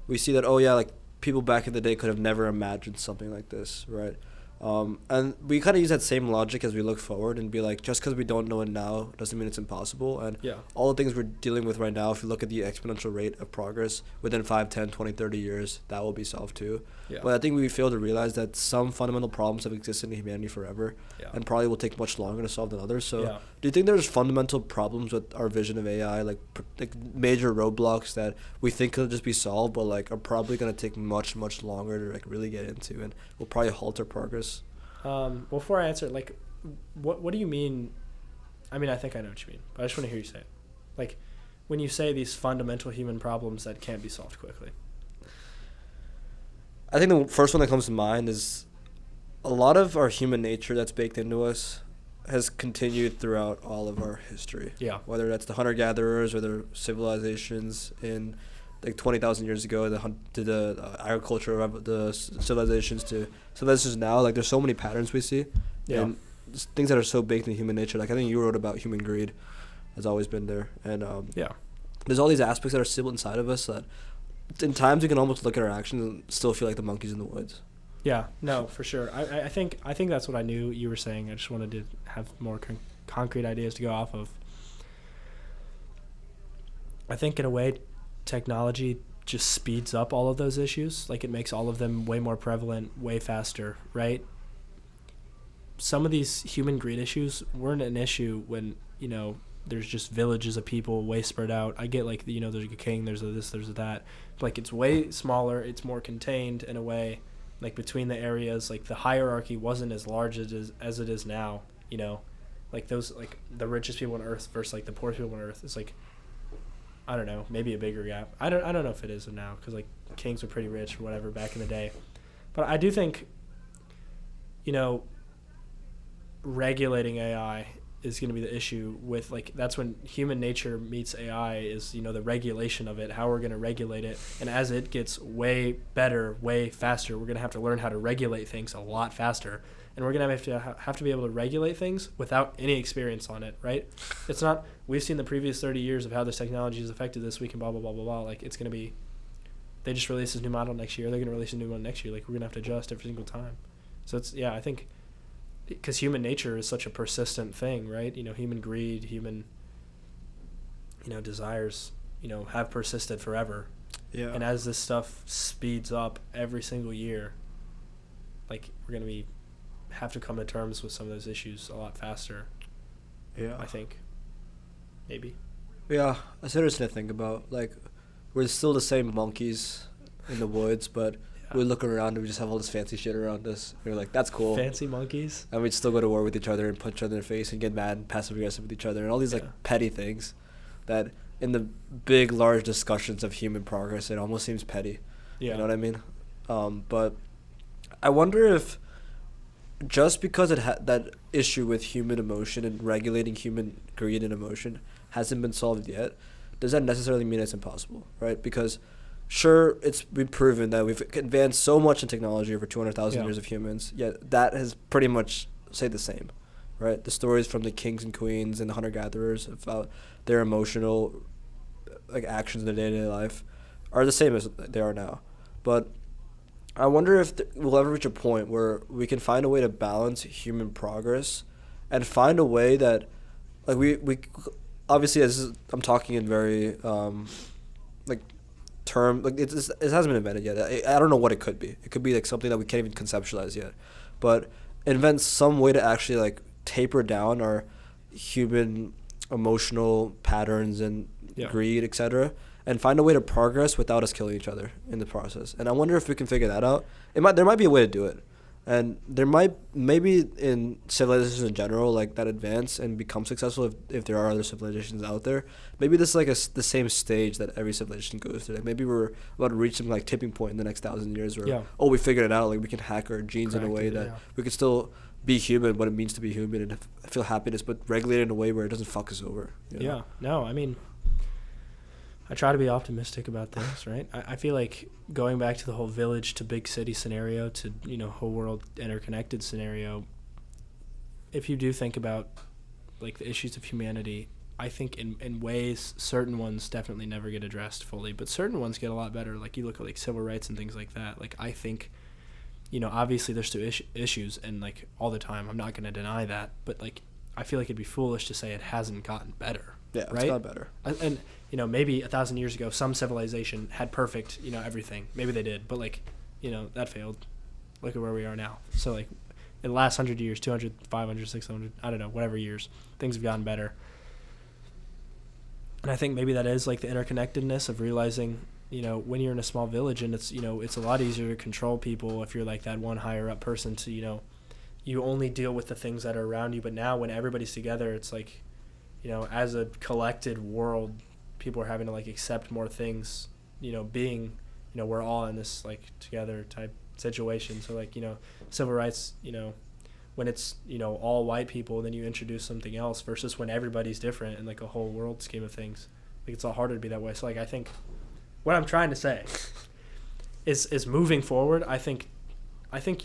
we see that, oh yeah, like, people back in the day could have never imagined something like this, right? And we kind of use that same logic as we look forward and be like, just because we don't know it now doesn't mean it's impossible. And all the things we're dealing with right now, if you look at the exponential rate of progress, within 5, 10, 20, 30 years, that will be solved too. Yeah. But I think we fail to realize that some fundamental problems have existed in humanity forever and probably will take much longer to solve than others. So do you think there's fundamental problems with our vision of AI, like major roadblocks that we think could just be solved, but like are probably going to take much, much longer to like really get into and will probably halt our progress? Before I answer, like, what do you mean? I mean, I think I know what you mean, but I just want to hear you say it. Like, when you say these fundamental human problems that can't be solved quickly. I think the first one that comes to mind is a lot of our human nature that's baked into us has continued throughout all of our history. Yeah. Whether that's the hunter-gatherers or the civilizations in like 20,000 years ago, the agriculture of the civilizations to civilizations now. Like there's so many patterns we see. Yeah. And things that are so baked in human nature. Like I think you wrote about human greed has always been there. And yeah. There's all these aspects that are still inside of us that in times we can almost look at our actions and still feel like the monkeys in the woods. Yeah, no, for sure. I think that's what I knew you were saying. I just wanted to have more concrete ideas to go off of. I think in a way, technology just speeds up all of those issues. Like it makes all of them way more prevalent, way faster, right? Some of these human greed issues weren't an issue when, there's just villages of people way spread out. I get like, there's a king, there's a this, there's a that. But like it's way smaller, it's more contained in a way. Like between the areas, like the hierarchy wasn't as large as it is now, like those, like the richest people on earth versus like the poorest people on earth. It's like, I don't know, maybe a bigger gap. I don't know if it is now because like kings were pretty rich or whatever back in the day. But I do think, regulating AI is going to be the issue with like that's when human nature meets AI is the regulation of it, how we're going to regulate it, and as it gets way better, way faster, we're going to have to learn how to regulate things a lot faster, and we're going to have to be able to regulate things without any experience on it, right? It's not we've seen the previous 30 years of how this technology has affected this week and blah blah blah blah blah. Like it's going to be they just release this new model next year, they're going to release a new one next year. Like we're going to have to adjust every single time. So it's I think because human nature is such a persistent thing, right? Human greed, human, desires, have persisted forever. Yeah. And as this stuff speeds up every single year, like we're going to have to come to terms with some of those issues a lot faster. Yeah. I think. Maybe. Yeah. It's interesting to think about. Like, we're still the same monkeys in the woods, but we look around and we just have all this fancy shit around us. We're like, that's cool. Fancy monkeys. And we'd still go to war with each other and punch each other in the face and get mad and passive aggressive with each other and all these like petty things that in the big, large discussions of human progress, it almost seems petty. Yeah. You know what I mean? But I wonder if just because that issue with human emotion and regulating human greed and emotion hasn't been solved yet, does that necessarily mean it's impossible, right? Because sure, it's been proven that we've advanced so much in technology over 200,000 years of humans, yet that has pretty much stayed the same, right? The stories from the kings and queens and the hunter-gatherers about their emotional like actions in their day-to-day life are the same as they are now. But I wonder if we'll ever reach a point where we can find a way to balance human progress and find a way that, like, we obviously, I'm talking in very, term, like it hasn't been invented yet. I don't know what it could be. It could be like something that we can't even conceptualize yet, but invent some way to actually like taper down our human emotional patterns and greed, etc., and find a way to progress without us killing each other in the process. And I wonder if we can figure that out. There might be a way to do it, and maybe in civilizations in general, like that advance and become successful if there are other civilizations out there. Maybe this is like the same stage that every civilization goes through. Like maybe we're about to reach some like tipping point in the next 1,000 years where we figured it out. Like we can hack our genes in a way that we can still be human, what it means to be human, and feel happiness, but regulate it in a way where it doesn't fuck us over. Yeah. No, I mean, I try to be optimistic about things, right? I feel like going back to the whole village to big city scenario to, whole world interconnected scenario, if you do think about, like, the issues of humanity, I think in ways certain ones definitely never get addressed fully, but certain ones get a lot better. Like, you look at, like, civil rights and things like that. Like, I think, obviously there's still issues and, like, all the time. I'm not going to deny that. But, like, I feel like it'd be foolish to say it hasn't gotten better. Yeah, right? It's got better. And maybe 1,000 years ago, some civilization had perfect, everything. Maybe they did, but like, that failed. Look at where we are now. So like, in the last 100 years, 200, 500, 600, I don't know, whatever years, things have gotten better. And I think maybe that is like the interconnectedness of realizing, when you're in a small village and it's, it's a lot easier to control people if you're like that one higher up person to, you only deal with the things that are around you. But now when everybody's together, it's like, as a collected world, people are having to like accept more things, being, we're all in this like together type situation. So like, civil rights, when it's, you know, all white people, and then you introduce something else versus when everybody's different in like a whole world scheme of things. Like it's all harder to be that way. So like I think what I'm trying to say is moving forward, I think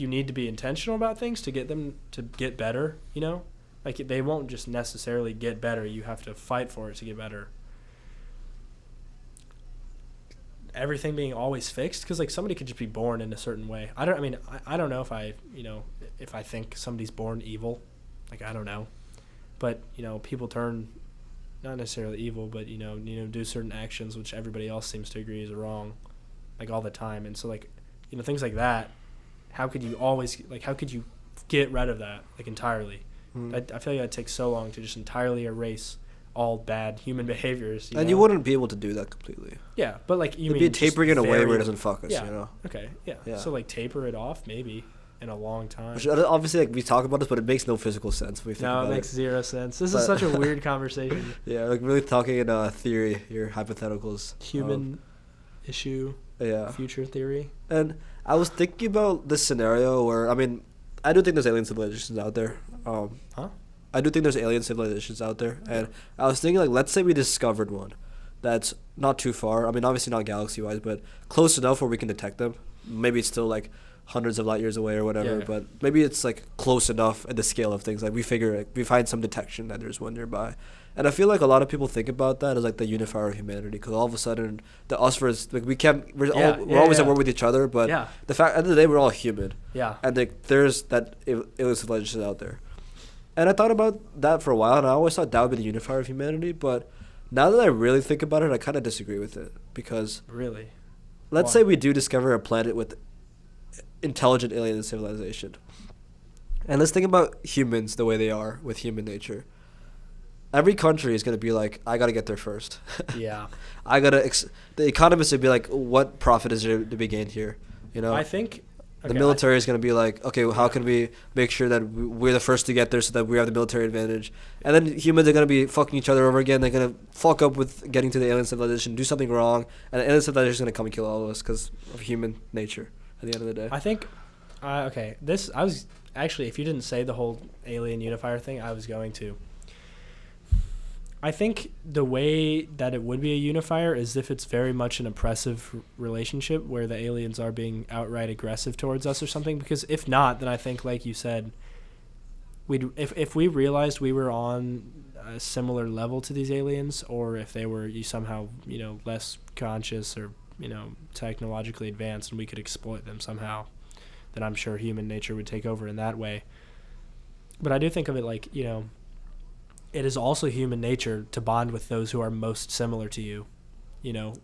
you need to be intentional about things to get them to get better, you know? Like they won't just necessarily get better. You have to fight for it to get better. Everything being always fixed, because like somebody could just be born in a certain way. I don't know if I think somebody's born evil. Like I don't know. But, you know, people turn not necessarily evil, but you know, do certain actions which everybody else seems to agree is wrong, like all the time. And so like, you know, things like that, how could you get rid of that like entirely? I feel like it takes so long to just entirely erase all bad human behaviors. You wouldn't be able to do that completely. Yeah, but like you'd be tapering in a way where it doesn't fuck us, yeah. You know? Okay, yeah. So like taper it off maybe in a long time. Which obviously like we talk about this, but it makes no physical sense when we think about it. No, it makes zero sense. This is such a weird conversation. Yeah, like really talking in theory, your hypotheticals. Human issue. Yeah. Future theory. And I was thinking about this scenario where, I mean, I do think there's alien civilizations out there. I do think there's alien civilizations out there. And I was thinking, like, let's say we discovered one that's not too far. I mean, obviously not galaxy-wise, but close enough where we can detect them. Maybe it's still, like, hundreds of light years away or whatever, but maybe it's, like, close enough at the scale of things. Like, we find some detection that there's one nearby. And I feel like a lot of people think about that as, like, the unifier of humanity, because all of a sudden, the us versus, like, we're always at war with each other, but the fact, at the end of the day, we're all human. Yeah. And, like, there's that alien civilization out there. And I thought about that for a while, and I always thought that would be the unifier of humanity, but now that I really think about it, I kind of disagree with it, because... Really? Let's say we do discover a planet with intelligent alien civilization. And let's think about humans the way they are with human nature. Every country is going to be like, I got to get there first. Yeah. The economists would be like, what profit is there to be gained here? You know? I think... The military is going to be like, okay, well, how can we make sure that we're the first to get there so that we have the military advantage? And then humans are going to be fucking each other over again. They're going to fuck up with getting to the alien civilization, do something wrong, and the alien civilization is going to come and kill all of us because of human nature at the end of the day. I think, if you didn't say the whole alien unifier thing, I was going to. I think the way that it would be a unifier is if it's very much an oppressive relationship where the aliens are being outright aggressive towards us or something. Because if not, then I think, like you said, if we realized we were on a similar level to these aliens, or if they were somehow, you know, less conscious or, you know, technologically advanced and we could exploit them somehow, then I'm sure human nature would take over in that way. But I do think of it like, you know, it is also human nature to bond with those who are most similar to you, you know,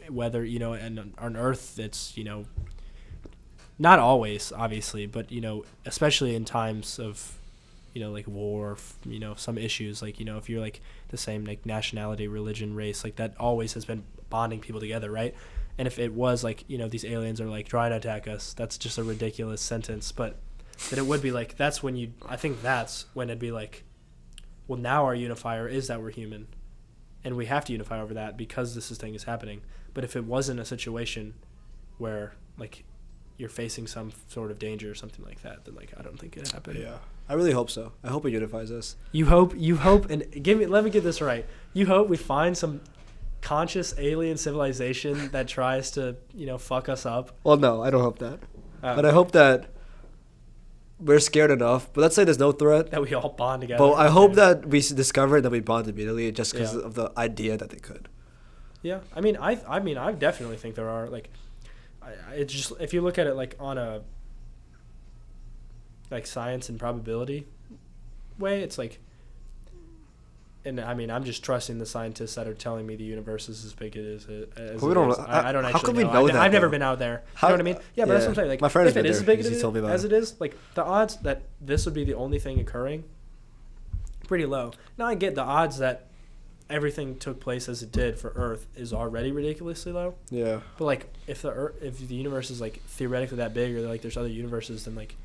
whether, you know, and on Earth, it's, you know, not always, obviously, but, you know, especially in times of, you know, like war, you know, some issues, like, you know, if you're like the same like nationality, religion, race, like that always has been bonding people together, right? And if it was like, you know, these aliens are like trying to attack us, that's just a ridiculous sentence, but that it would be like, I think that's when it'd be like, well, now our unifier is that we're human, and we have to unify over that because this thing is happening. But if it wasn't a situation where, like, you're facing some sort of danger or something like that, then, like, I don't think it'd happen. Yeah, I really hope so. I hope it unifies us. You hope, and let me get this right. You hope we find some conscious alien civilization that tries to, you know, fuck us up. Well, no, I don't hope that. But I hope that we're scared enough, but let's say there's no threat. That we all bond together. But I hope that we discover it, that we bond immediately just because of the idea that they could. Yeah, I mean, I definitely think there are, like, it's just, if you look at it, like, on a, like, science and probability way, it's like, and I mean, I'm just trusting the scientists that are telling me the universe is as big as it is. I don't actually how can we know. know that, I've never been out there. You know what I mean? Yeah, but that's what I'm saying. Like, my friend if it is as big as it is, like, the odds that this would be the only thing occurring, pretty low. Now, I get the odds that everything took place as it did for Earth is already ridiculously low. Yeah. But, like, if the universe is, like, theoretically that big, or, like, there's other universes, then, like,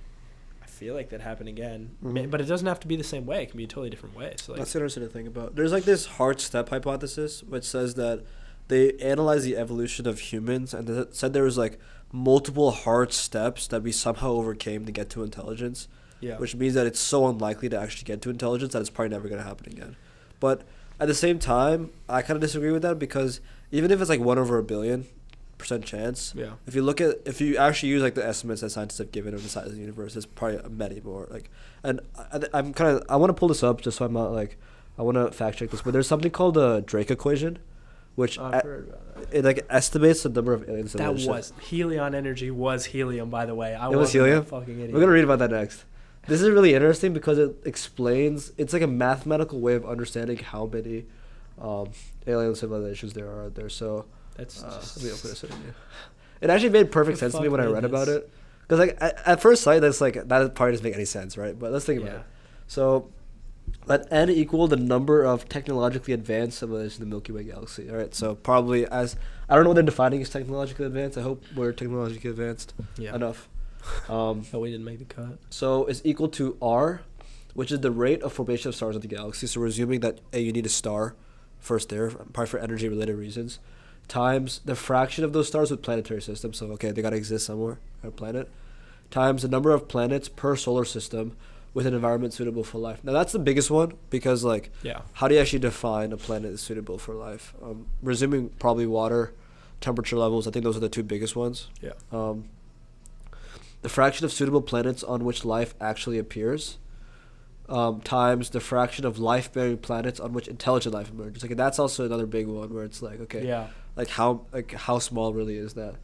feel like that happen again, but it doesn't have to be the same way. It can be a totally different way. So, like, that's interesting to think about. There's like this hard step hypothesis which says that they analyzed the evolution of humans and they said there was like multiple hard steps that we somehow overcame to get to intelligence. Yeah. Which means that it's so unlikely to actually get to intelligence that it's probably never going to happen again. But at the same time, I kind of disagree with that because even if it's like 1/1,000,000,000% chance, Yeah. if you actually use like the estimates that scientists have given of the size of the universe, it's probably many more. Like, and I want to pull this up just so I'm not like, I want to fact check this, but there's something called the Drake equation, which I've heard about that. it like estimates the number of aliens. That was helion energy was helium, by the way. It was helium? A fucking idiot. We're gonna read about that next. This is really interesting because it explains. It's like a mathematical way of understanding how many alien civilizations there are out there. So That's let me open this in you. It actually made perfect sense to me when I read about it. Because like at first sight, that's like that part doesn't make any sense, right? But let's think about it. So let n equal the number of technologically advanced civilizations in the Milky Way galaxy. All right. So probably as I don't know what they're defining as technologically advanced. I hope we're technologically advanced enough. But we didn't make the cut. So it's equal to R, which is the rate of formation of stars in the galaxy. So we're assuming that you need a star first there, probably for energy related reasons, times the fraction of those stars with planetary systems. So okay, they gotta exist somewhere on a planet. Times the number of planets per solar system with an environment suitable for life. Now that's the biggest one because like how do you actually define a planet that's suitable for life? We're assuming probably water, temperature levels. I think those are the two biggest ones. The fraction of suitable planets on which life actually appears, times the fraction of life-bearing planets on which intelligent life emerges. Like that's also another big one where it's like, okay, how small really is that?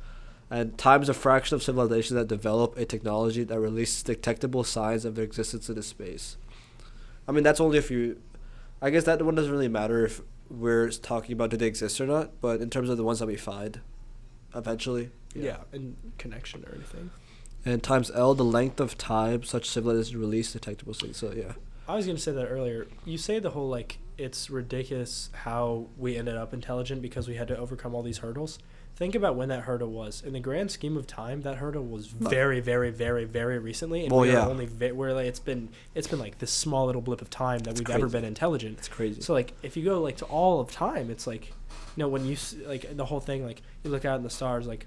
And times the fraction of civilizations that develop a technology that releases detectable signs of their existence in space. I mean, that's only if you. I guess that one doesn't really matter if we're talking about do they exist or not, but in terms of the ones that we find, eventually. In connection or anything. And times L, the length of time such civilizations release detectable things. So, yeah. I was going to say that earlier. You say the whole, like, it's ridiculous how we ended up intelligent because we had to overcome all these hurdles. Think about when that hurdle was. In the grand scheme of time, that hurdle was very, very, very, very recently. And we're like, it's been like this small little blip of time that we've ever been intelligent. It's crazy. So, like, if you go, like, to all of time, it's like, when you, like, the whole thing, like, you look out in the stars, like,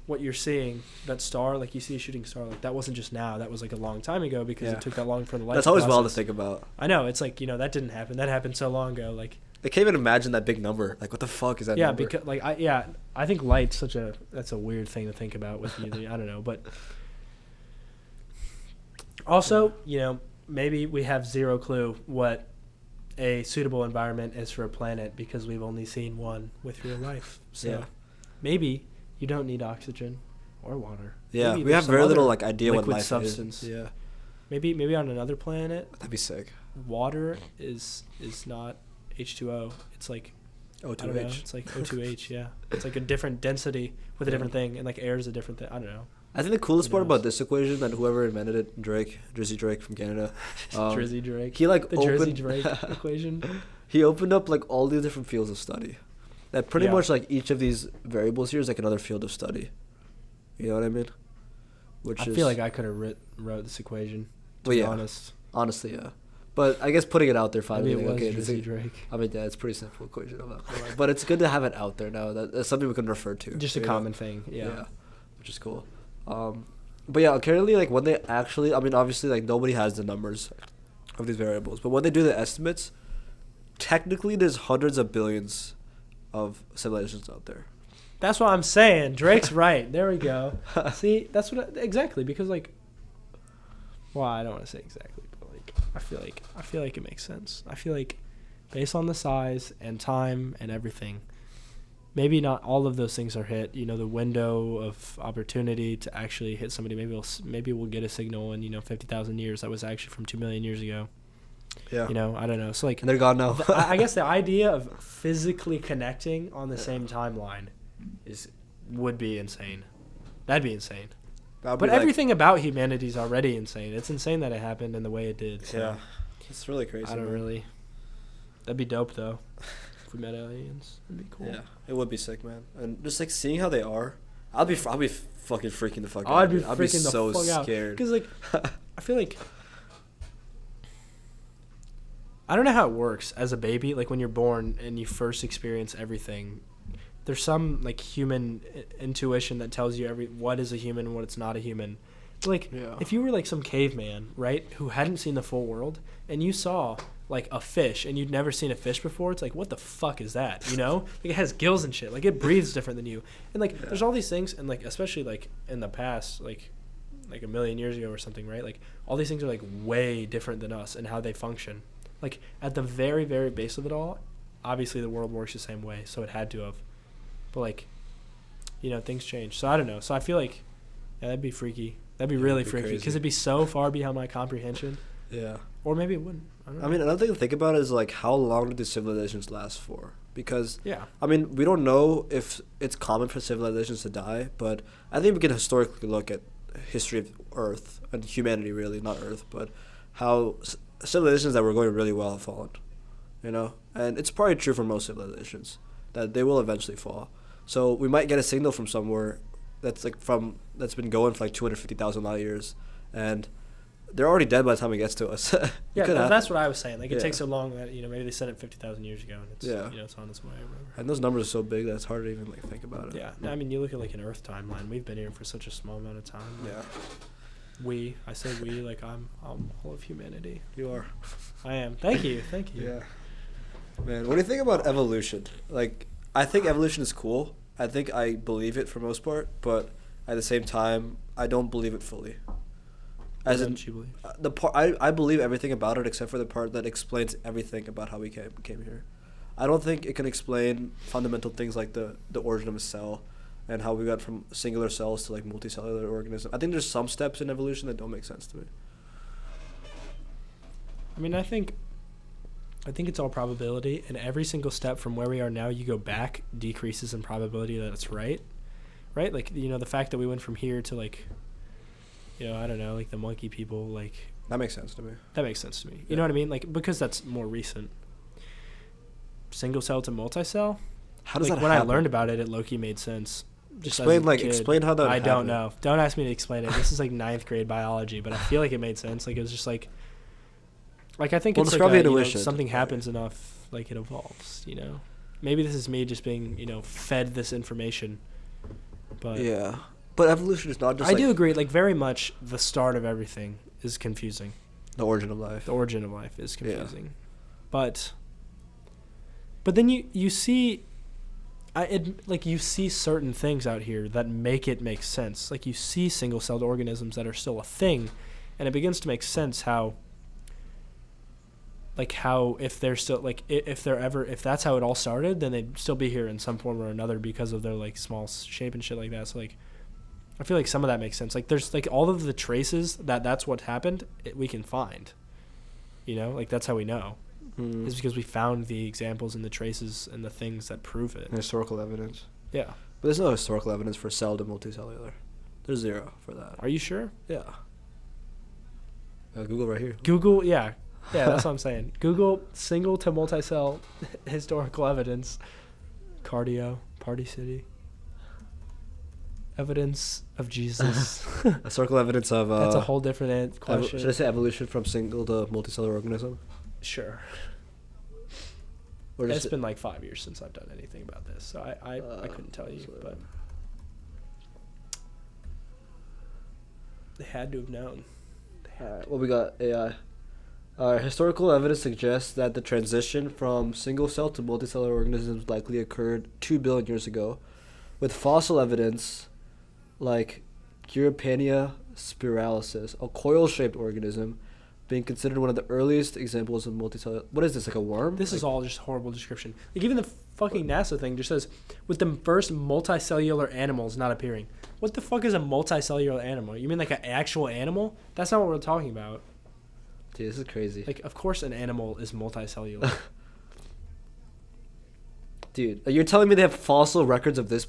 what you're seeing, that star, like you see a shooting star, like that wasn't just now, that was like a long time ago because it took that long for the light. That's always wild to think about. I know, it's like, that didn't happen. That happened so long ago. Like I can't even imagine that big number. Like what the fuck is that number? Because like I think light's that's a weird thing to think about with music. I don't know, but also, maybe we have zero clue what a suitable environment is for a planet because we've only seen one with real life. So maybe you don't need oxygen or water. Yeah, we have very little like idea what life substance. is. Yeah. Maybe on another planet. That'd be sick. Water is not H2O. It's like O2H. It's like O2H. Yeah. It's like a different density with a different thing, and like air is a different thing. I don't know. I think the coolest part about this equation, and whoever invented it, Drizzy Drake from Canada. Drizzy Drake. He like Jersey Drake equation. He opened up like all these different fields of study. That pretty much like each of these variables here is like another field of study. You know what I mean? I feel like I could have wrote this equation. To be honest. Honestly, yeah. But I guess putting it out there finally. Drizzy Drake. I mean, it's a pretty simple equation. I'm not gonna lie. But it's good to have it out there now. That's something we can refer to. Just a common thing. Yeah. Which is cool. But yeah, currently, like when they actually, I mean, obviously, like nobody has the numbers of these variables, but when they do the estimates, technically, there's hundreds of billions of civilizations out there. That's what I'm saying. Drake's right. There we go. See, that's exactly because like. Well, I don't want to say exactly, but like I feel like it makes sense. I feel like based on the size and time and everything, maybe not all of those things are hit. The window of opportunity to actually hit somebody. Maybe we'll get a signal in 50,000 years that was actually from 2 million years ago. Yeah. I don't know. So like, and they're gone now. I guess the idea of physically connecting on the same timeline would be insane. That'd be insane. But everything about humanity is already insane. It's insane that it happened in the way it did. So. Yeah. It's really crazy. That'd be dope though. If we met aliens, it'd be cool. Yeah, it would be sick, man. And just like seeing how they are, I'll be fucking freaking the fuck out. I'd be so scared. Because like, I feel like I don't know how it works as a baby. Like when you're born and you first experience everything, there's some like human intuition that tells you what is a human and what it's not a human. Like, Yeah. if you were like some caveman, right, who hadn't seen the full world, and you saw like a fish, and you'd never seen a fish before, it's like, what the fuck is that? You know, like it has gills and shit. Like it breathes different than you, and like there's all these things, and like especially like in the past, like a million years ago or something, right? Like all these things are like way different than us and how they function. Like at the very, very base of it all, obviously the world works the same way, so it had to have. But like, you know, things change. So I don't know. So I feel like, yeah, that'd be freaky. That'd be really freaky because it'd be so far beyond my comprehension. Yeah. Or maybe it wouldn't. I don't know. I mean, another thing to think about is like how long do these civilizations last for? Because yeah, I mean, we don't know if it's common for civilizations to die, but I think we can historically look at history of Earth and humanity, really, not Earth, but how civilizations that were going really well have fallen, you know? And it's probably true for most civilizations that they will eventually fall. So we might get a signal from somewhere that's been going for like 250,000 light years, and they're already dead by the time it gets to us. Yeah, that's what I was saying. Like it takes so long that, you know, maybe they sent it 50,000 years ago, and it's you know, it's on its way or whatever. And those numbers are so big that it's hard to even like think about it. Yeah, I mean, you look at like an Earth timeline. We've been here for such a small amount of time. Yeah. I say we, like I'm all of humanity. You are. I am. Thank you. Yeah. Man, what do you think about evolution? Like, I think evolution is cool. I think I believe it for most part, but at the same time, I don't believe it fully. As in, you believe? the part I believe everything about it except for the part that explains everything about how we came here. I don't think it can explain fundamental things like the origin of a cell and how we got from singular cells to like multicellular organisms. I think there's some steps in evolution that don't make sense to me. I mean, I think it's all probability, and every single step from where we are now, you go back, decreases in probability that it's right? Like, you know, the fact that we went from here to like, you know, I don't know, like the monkey people, like... That makes sense to me. You know what I mean? Like, because that's more recent. Single cell to multi-cell? How does like, that when happen? I learned about it, Loki made sense. Explain how that I don't know. Don't ask me to explain it. This is like 9th grade biology, but I feel like it made sense. Like, it was just like I think it's like you know, something happens enough, like it evolves, you know? Maybe this is me just being, you know, fed this information. But yeah. But evolution is not just I do agree, like very much the start of everything is confusing. The origin of life. The origin of life is confusing. Yeah. But then you see you see certain things out here that make it make sense. Like you see single-celled organisms that are still a thing, and it begins to make sense how if they're still like if that's how it all started, then they'd still be here in some form or another because of their like small shape and shit like that. So like I feel like some of that makes sense. Like there's like all of the traces that's what happened we can find, you know, like that's how we know. Is because we found the examples and the traces and the things that prove it. And historical evidence. Yeah. But there's no historical evidence for cell to multicellular. There's zero for that. Are you sure? Yeah. Google right here. Google, yeah. Yeah, that's what I'm saying. Google single to multi-cell historical evidence. Cardio, Party City. Evidence of Jesus. Historical evidence of... that's a whole different question. Should I say evolution from single to multicellular organism? Sure. Or it's been like 5 years since I've done anything about this, so I couldn't tell you, but they had to have known. Well, we got AI. Historical evidence suggests that the transition from single-cell to multicellular organisms likely occurred 2 billion years ago, with fossil evidence like Europania spiralis, a coil-shaped organism, being considered one of the earliest examples of multicellular... What is this, like a worm? This is all just horrible description. Like, even the fucking NASA thing just says, with the first multicellular animals not appearing. What the fuck is a multicellular animal? You mean like an actual animal? That's not what we're talking about. Dude, this is crazy. Like, of course an animal is multicellular. Dude, you're telling me they have fossil records of this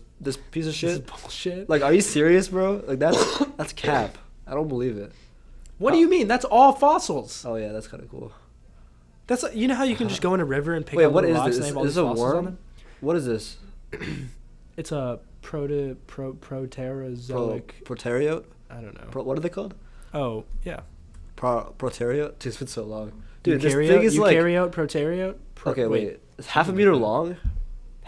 piece of shit? This is bullshit. Like, are you serious, bro? Like, that's cap. I don't believe it. What do you mean? That's all fossils. Oh yeah, that's kind of cool. That's you know how you can just go in a river and pick up rocks and they have all these fossils on them? What is this? It's a proterozoic. Prokaryote? I don't know. What are they called? Oh yeah. Prokaryote? Dude, it's been so long. Dude, this thing is like eukaryote, prokaryote. Okay, wait. It's half a meter long.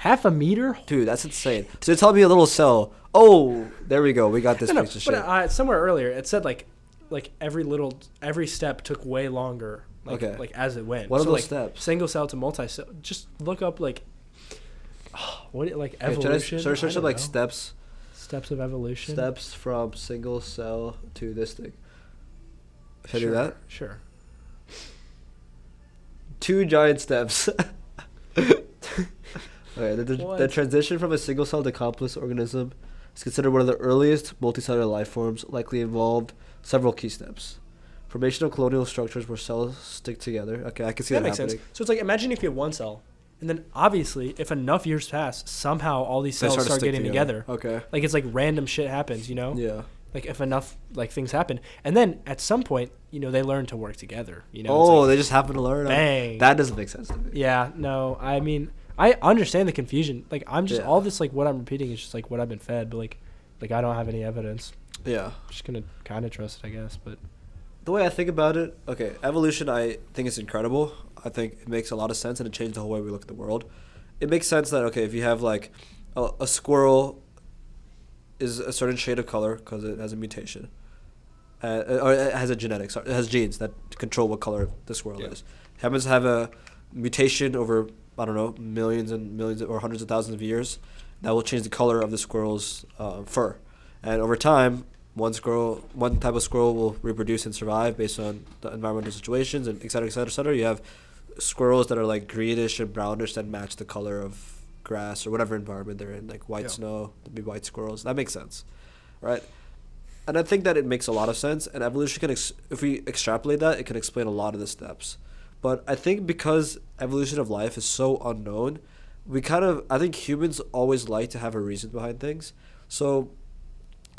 Half a meter? Dude, that's insane. So tell me a little cell. Oh, there we go. We got this piece of shit. But somewhere earlier it said like every step took way longer. Like, okay. Like as it went. What are those like, steps? Single cell to multi cell. Just look up like evolution. Should I search up like steps? Steps of evolution. Steps from single cell to this thing. Should I do that? Sure. 2 giant steps. Okay, the transition from a single-celled to complex organism is considered one of the earliest multicellular life forms, likely involved several key steps. Formation of colonial structures where cells stick together. Okay, I can see that makes happening. sense. So it's like, imagine if you have one cell, and then obviously, if enough years pass, somehow all these cells start getting together. Okay. Like, it's like random shit happens, you know? Yeah. Like, if enough, like, things happen. And then, at some point, you know, they learn to work together, you know? Oh, like, they just happen to learn? Bang. That doesn't make sense to me. Yeah, no, I mean, I understand the confusion. Like, I'm just, all this, like, what I'm repeating is just, like, what I've been fed. But, like I don't have any evidence. Yeah. I'm just going to kind of trust it, I guess, but... The way I think about it, okay, evolution, I think is incredible. I think it makes a lot of sense, and it changed the whole way we look at the world. It makes sense that, okay, if you have, like, a squirrel is a certain shade of color because it has a mutation, or it has a genetics, it has genes that control what color the squirrel is. It happens to have a mutation over, I don't know, millions and millions or hundreds of thousands of years that will change the color of the squirrel's fur. And over time, one type of squirrel will reproduce and survive based on the environmental situations, and et cetera, et cetera, et cetera. You have squirrels that are like greenish and brownish that match the color of grass or whatever environment they're in, like white snow, there'd be white squirrels. That makes sense, right? And I think that it makes a lot of sense, and evolution can, if we extrapolate that, it can explain a lot of the steps. But I think because evolution of life is so unknown, I think humans always like to have a reason behind things. So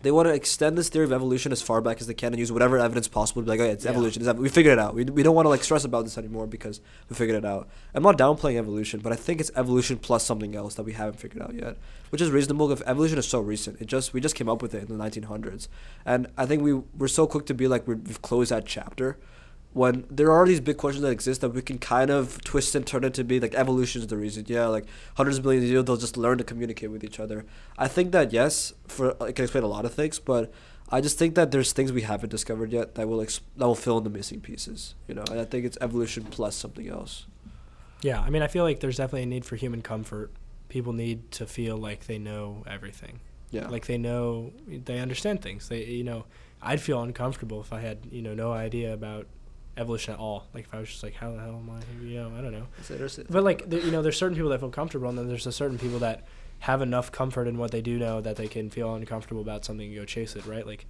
they want to extend this theory of evolution as far back as they can and use whatever evidence possible to be like, oh, yeah, it's evolution. We figured it out. We don't want to like stress about this anymore because we figured it out. I'm not downplaying evolution, but I think it's evolution plus something else that we haven't figured out yet, which is reasonable if evolution is so recent. We just came up with it in the 1900s. And I think we're so quick to be like we've closed that chapter, when there are these big questions that exist that we can kind of twist and turn it to be like evolution is the reason. Yeah, like hundreds of millions of years, they'll just learn to communicate with each other. I think that, yes, it can explain a lot of things, but I just think that there's things we haven't discovered yet that will fill in the missing pieces, you know, and I think it's evolution plus something else. Yeah, I mean, I feel like there's definitely a need for human comfort. People need to feel like they know everything. Yeah. Like they understand things. I'd feel uncomfortable if I had, no idea about evolution at all. Like if I was just like, how the hell am I here? I don't know. But like there's certain people that feel comfortable, and then there's a certain people that have enough comfort in what they do know that they can feel uncomfortable about something and go chase it, right? Like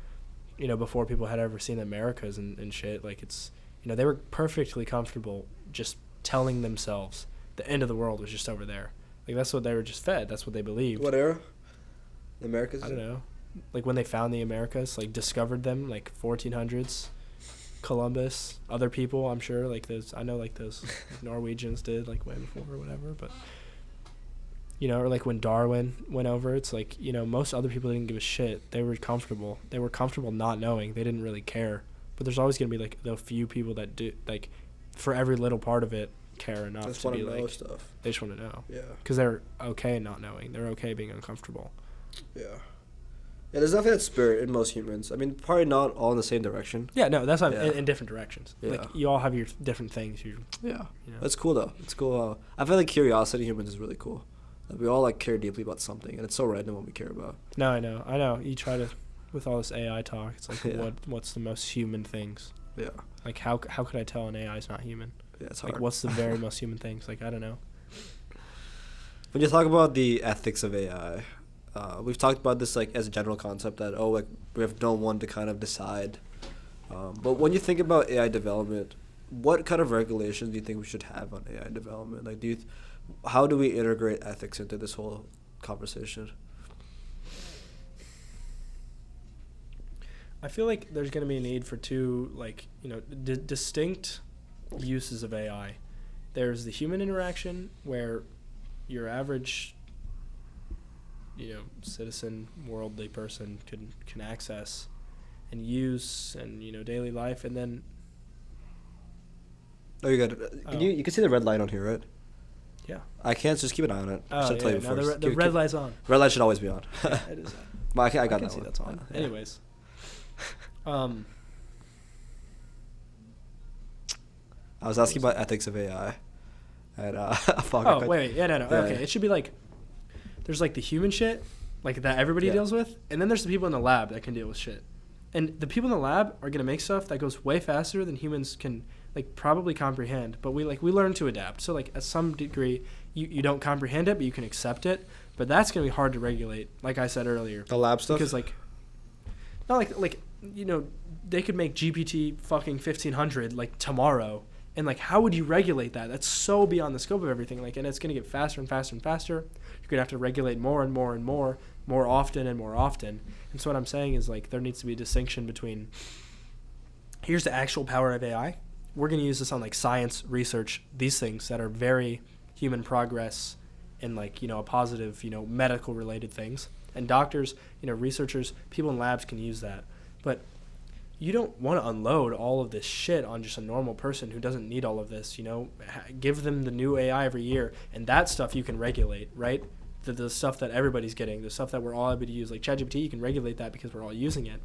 before people had ever seen the Americas and shit, like it's they were perfectly comfortable just telling themselves the end of the world was just over there. Like that's what they were just fed. That's what they believed. What era? The Americas? I don't know. Like when they found the Americas, like discovered them, like 1400s. Columbus, other people, I'm sure, like those Norwegians did, like way before or whatever, but or like when Darwin went over, it's like most other people didn't give a shit. They were comfortable not knowing. They didn't really care. But there's always gonna be like the few people that do, like for every little part of it, care enough to be like stuff. They just want to know, because they're okay not knowing. They're okay being uncomfortable. Yeah, there's definitely that spirit in most humans. I mean, probably not all in the same direction. Yeah, no, that's not in different directions. Yeah. Like, you all have your different things. That's cool, though. It's cool. I feel like curiosity in humans is really cool. Like, we all, like, care deeply about something, and it's so random what we care about. No, I know. You try to, with all this AI talk, it's like, what's the most human things? Yeah. Like, how could I tell an AI is not human? Yeah, it's hard. Like, what's the very most human things? Like, I don't know. When you talk about the ethics of AI... we've talked about this like as a general concept that like we have no one to kind of decide. But when you think about AI development, what kind of regulations do you think we should have on AI development? Like, how do we integrate ethics into this whole conversation? I feel like there's going to be a need for two distinct uses of AI. There's the human interaction where your average citizen, worldly person can access and use and daily life, and then you got it. You can see the red line on here, right? Yeah. I can't just keep an eye on it. Oh, Tell you no, first. the red light's on. Red light should always be on. Yeah, it is on. But I got can that see one. that's on. Yeah. Anyways. I was asking about ethics of AI. And, wait. Yeah, no. Yeah. Okay, it should be like, there's like the human shit, like that everybody Yeah. deals with, and then there's the people in the lab that can deal with shit. And the people in the lab are gonna make stuff that goes way faster than humans can like probably comprehend. But we learn to adapt. So like at some degree, you don't comprehend it, but you can accept it. But that's gonna be hard to regulate. Like I said earlier. The lab stuff. Because like, not like you know, they could make GPT fucking 1500 like tomorrow. And like, how would you regulate that? That's so beyond the scope of everything. Like, and it's gonna get faster and faster and faster. You're gonna have to regulate more and more and more often and more often. And so what I'm saying is like, there needs to be a distinction between, here's the actual power of AI. We're gonna use this on like science, research, these things that are very human progress and like, you know, a positive, you know, medical related things. And doctors, you know, researchers, people in labs can use that. But you don't want to unload all of this shit on just a normal person who doesn't need all of this, you know. Give them the new AI every year, and that stuff you can regulate, right? The stuff that everybody's getting, the stuff that we're all able to use, like ChatGPT, you can regulate that because we're all using it.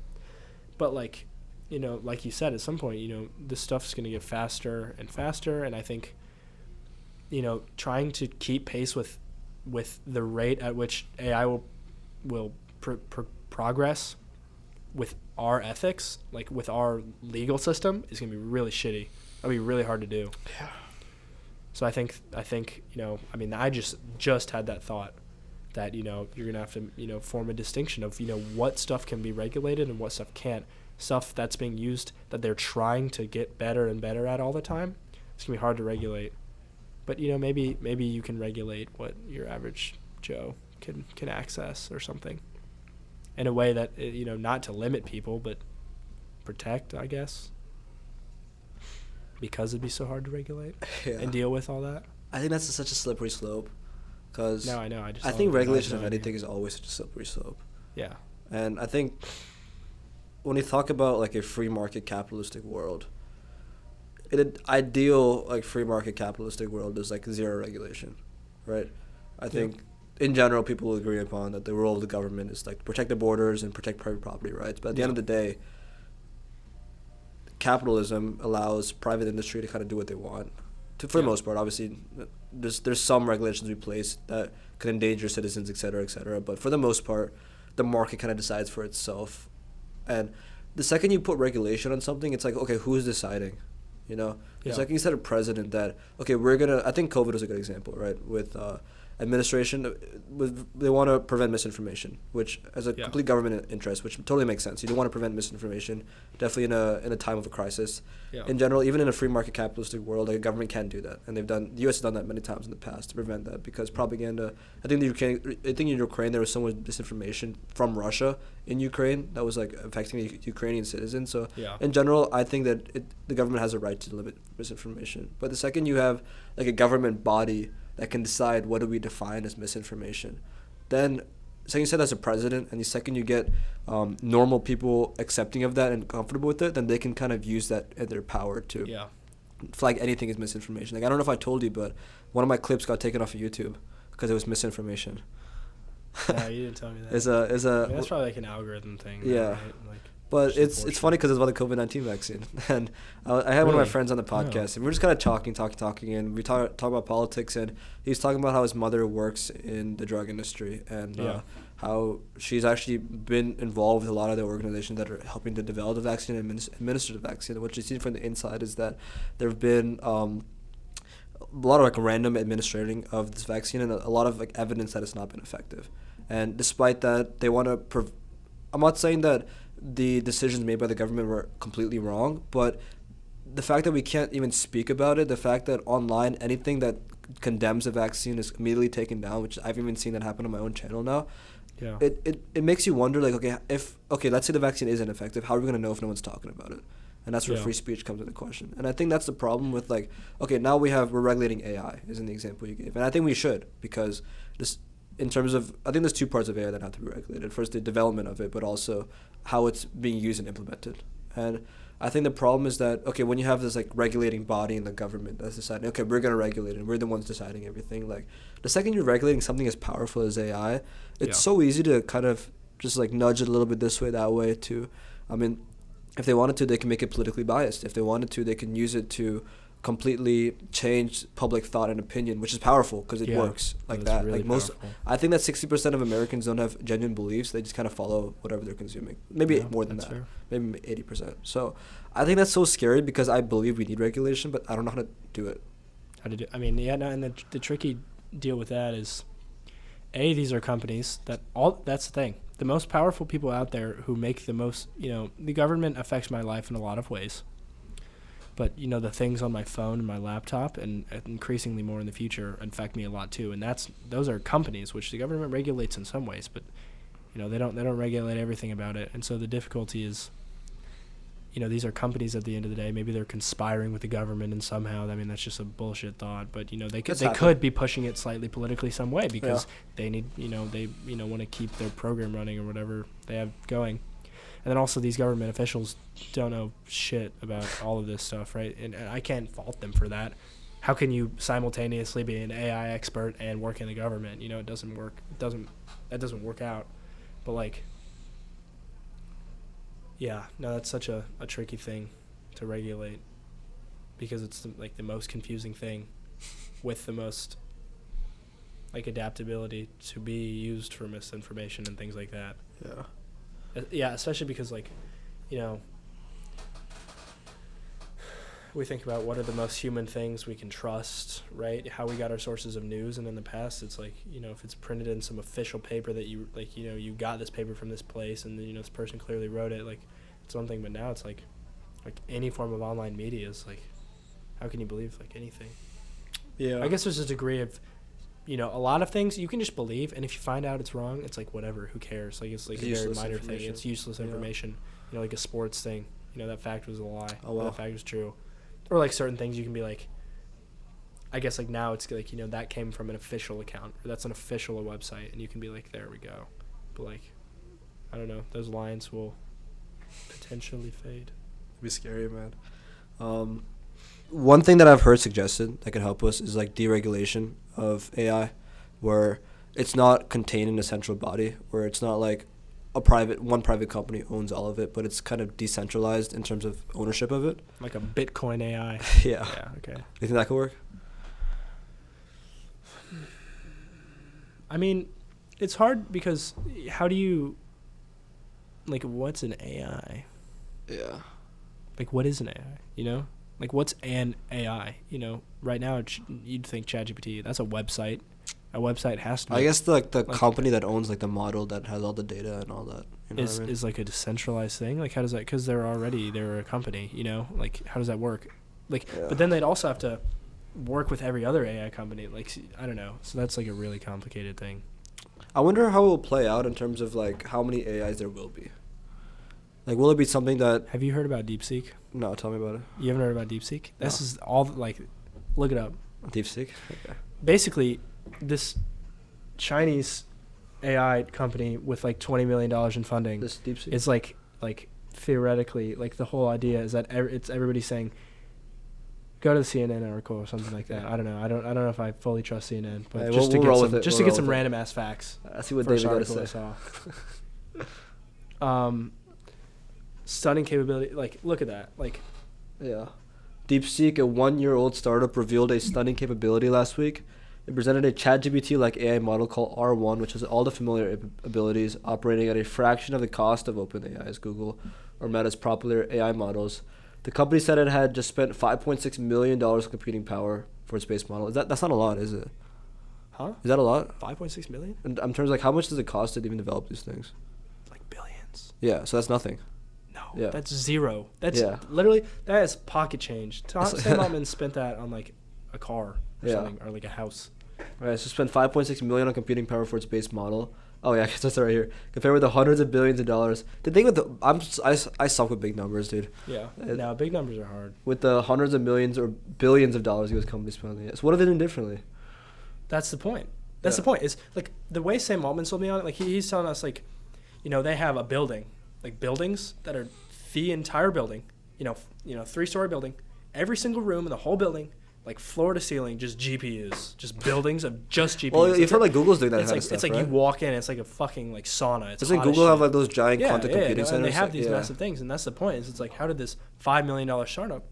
But like, you know, like you said, at some point, you know, this stuff's going to get faster and faster, and I think, you know, trying to keep pace with the rate at which AI will progress with our ethics, like with our legal system, is going to be really shitty. That'll be really hard to do. Yeah. So I think, you know, I mean, I just had that thought that, you know, you're going to have to, you know, form a distinction of, you know, what stuff can be regulated and what stuff can't. Stuff that's being used that they're trying to get better and better at all the time, it's going to be hard to regulate. But, you know, maybe you can regulate what your average Joe can access or something. In a way that, you know, not to limit people, but protect, I guess. Because it'd be so hard to regulate and deal with all that. I think that's such a slippery slope. Cause no, I know. I think regulation of anything is always such a slippery slope. Yeah. And I think when you talk about like a free market capitalistic world, in an ideal like free market capitalistic world, there's like zero regulation, right? I think in general, people will agree upon that the role of the government is like protect the borders and protect private property rights. But at the end of the day, capitalism allows private industry to kind of do what they want. For the most part, obviously, there's some regulations we place that could endanger citizens, et cetera, but for the most part, the market kind of decides for itself. And the second you put regulation on something, it's like, okay, who's deciding? You know? The second you set a precedent that, okay, I think COVID was a good example, right? With administration, they want to prevent misinformation, which as a complete government interest, which totally makes sense. You don't want to prevent misinformation, definitely in a time of a crisis. Yeah. In general, even in a free market capitalistic world, like a government can do that, and the U.S. has done that many times in the past to prevent that because propaganda. I think in Ukraine there was so much disinformation from Russia in Ukraine that was like affecting the Ukrainian citizens. So in general, I think that the government has a right to limit misinformation. But the second you have like a government body that can decide what do we define as misinformation, then second you set as a president, and the second you get normal people accepting of that and comfortable with it, then they can kind of use that in their power to flag anything as misinformation. Like I don't know if I told you, but one of my clips got taken off of YouTube because it was misinformation. Yeah, you didn't tell me that. I mean, that's probably like an algorithm thing. Yeah. Right? Like, but it's funny because it's about the COVID-19 vaccine. And I had one of my friends on the podcast, and we were just kind of talking, and we talk about politics, and he was talking about how his mother works in the drug industry, and how she's actually been involved with a lot of the organizations that are helping to develop the vaccine and administer the vaccine. And what you see from the inside is that there have been a lot of like random administrating of this vaccine and a lot of like evidence that it's not been effective. And despite that, they want to I'm not saying that the decisions made by the government were completely wrong, but the fact that we can't even speak about it, the fact that online anything that condemns a vaccine is immediately taken down, which I've even seen that happen on my own channel now. Yeah. It makes you wonder, like, let's say the vaccine isn't effective, how are we going to know if no one's talking about it? And that's where free speech comes into question. And I think that's the problem with, like, okay, now we're regulating AI, is in the example you gave. And I think we should, because this, in terms of, I think there's two parts of AI that have to be regulated. First, the development of it, but also how it's being used and implemented. And I think the problem is that, okay, when you have this like regulating body in the government that's deciding, okay, we're going to regulate it, we're the ones deciding everything. Like the second you're regulating something as powerful as AI, it's so easy to kind of just like nudge it a little bit this way, that way to, I mean, if they wanted to, they can make it politically biased. If they wanted to, they can use it to completely change public thought and opinion, which is powerful because it works like that. Really like most, powerful. I think that 60% of Americans don't have genuine beliefs. They just kind of follow whatever they're consuming. Maybe more than that. Fair. Maybe 80%. So I think that's so scary because I believe we need regulation, but I don't know how to do it. I mean, and the tricky deal with that is, these are companies that's the thing. The most powerful people out there who make the most, the government affects my life in a lot of ways. But, the things on my phone and my laptop and increasingly more in the future affect me a lot too. And those are companies, which the government regulates in some ways, but, they don't regulate everything about it. And so the difficulty is, these are companies at the end of the day. Maybe they're conspiring with the government and somehow, I mean, that's just a bullshit thought. But, they could be pushing it slightly politically some way because they need, they want to keep their program running or whatever they have going. And then also these government officials don't know shit about all of this stuff, right? And I can't fault them for that. How can you simultaneously be an AI expert and work in the government? It doesn't work. That doesn't work out. But like, that's such a tricky thing to regulate because it's the most confusing thing with the most adaptability to be used for misinformation and things like that. Yeah, especially because we think about what are the most human things we can trust, right? How we got our sources of news, and in the past, it's if it's printed in some official paper that you you got this paper from this place, and then this person clearly wrote it, it's one thing. But now it's like any form of online media is how can you believe anything? Yeah, I guess there's a degree of a lot of things you can just believe, and if you find out it's wrong, it's whatever, who cares? It's a very minor thing. It's useless information. Like a sports thing. That fact was a lie. Oh, wow. That fact was true. Or certain things you can be I guess now it's that came from an official account, or that's an official website, and you can be there we go. But I don't know, those lines will potentially fade. It'd be scary, man. One thing that I've heard suggested that could help us is deregulation of AI, where it's not contained in a central body, where it's not one private company owns all of it, but it's kind of decentralized in terms of ownership of it. Like a Bitcoin AI. Yeah. Okay. You think that could work? I mean, it's hard because how do you what's an AI? Yeah. What is an AI? What's an AI? Right now you'd think ChatGPT. That's a website. A website has to be. I guess the company that owns the model that has all the data and all that is a decentralized thing. How does that? Because they're a company. How does that work? But then they'd also have to work with every other AI company. I don't know. So that's a really complicated thing. I wonder how it will play out in terms of how many AIs there will be. Will it be something that... Have you heard about DeepSeek? No, tell me about it. You haven't heard about DeepSeek? No. This is all, look it up. DeepSeek? Okay. Basically, this Chinese AI company with, $20 million in funding... This DeepSeek? Is, theoretically, the whole idea is that it's everybody saying, go to the CNN article or something like that. I don't know. I don't know if I fully trust CNN, but just to get some random-ass facts. I see what David got to say. Stunning capability. Look at that. Yeah. DeepSeek, a 1-year-old startup, revealed a stunning capability last week. It presented a ChatGPT-like AI model called R1, which has all the familiar abilities, operating at a fraction of the cost of OpenAI's Google or Meta's popular AI models. The company said it had just spent $5.6 million in computing power for its base model. That's not a lot, is it? Huh? Is that a lot? 5.6 million? In terms of how much does it cost to even develop these things? Billions. Yeah, so that's nothing. No, that's zero. That's literally, that is pocket change. Sam Altman spent that on a car or something, or a house. Right, so spent $5.6 million on computing power for its base model. Oh yeah, that's right here. Compared with the hundreds of billions of dollars. The thing with I suck with big numbers, dude. Yeah. No, big numbers are hard. With the hundreds of millions or billions of dollars U.S. companies spending it. So what are they doing differently? That's the point. That's the point. Is the way Sam Altman sold me on it. He's telling us they have a building, buildings that are the entire building, 3-story building, every single room in the whole building, like floor to ceiling, just GPUs, just buildings of just GPUs. Well, you feel like Google's doing that it's kind like, of stuff, it's like right? you walk in, it's like a fucking like sauna. It's like Google have like those giant quantum computing centers. And they have these massive things, and that's the point. Is it's like, how did this $5 million startup,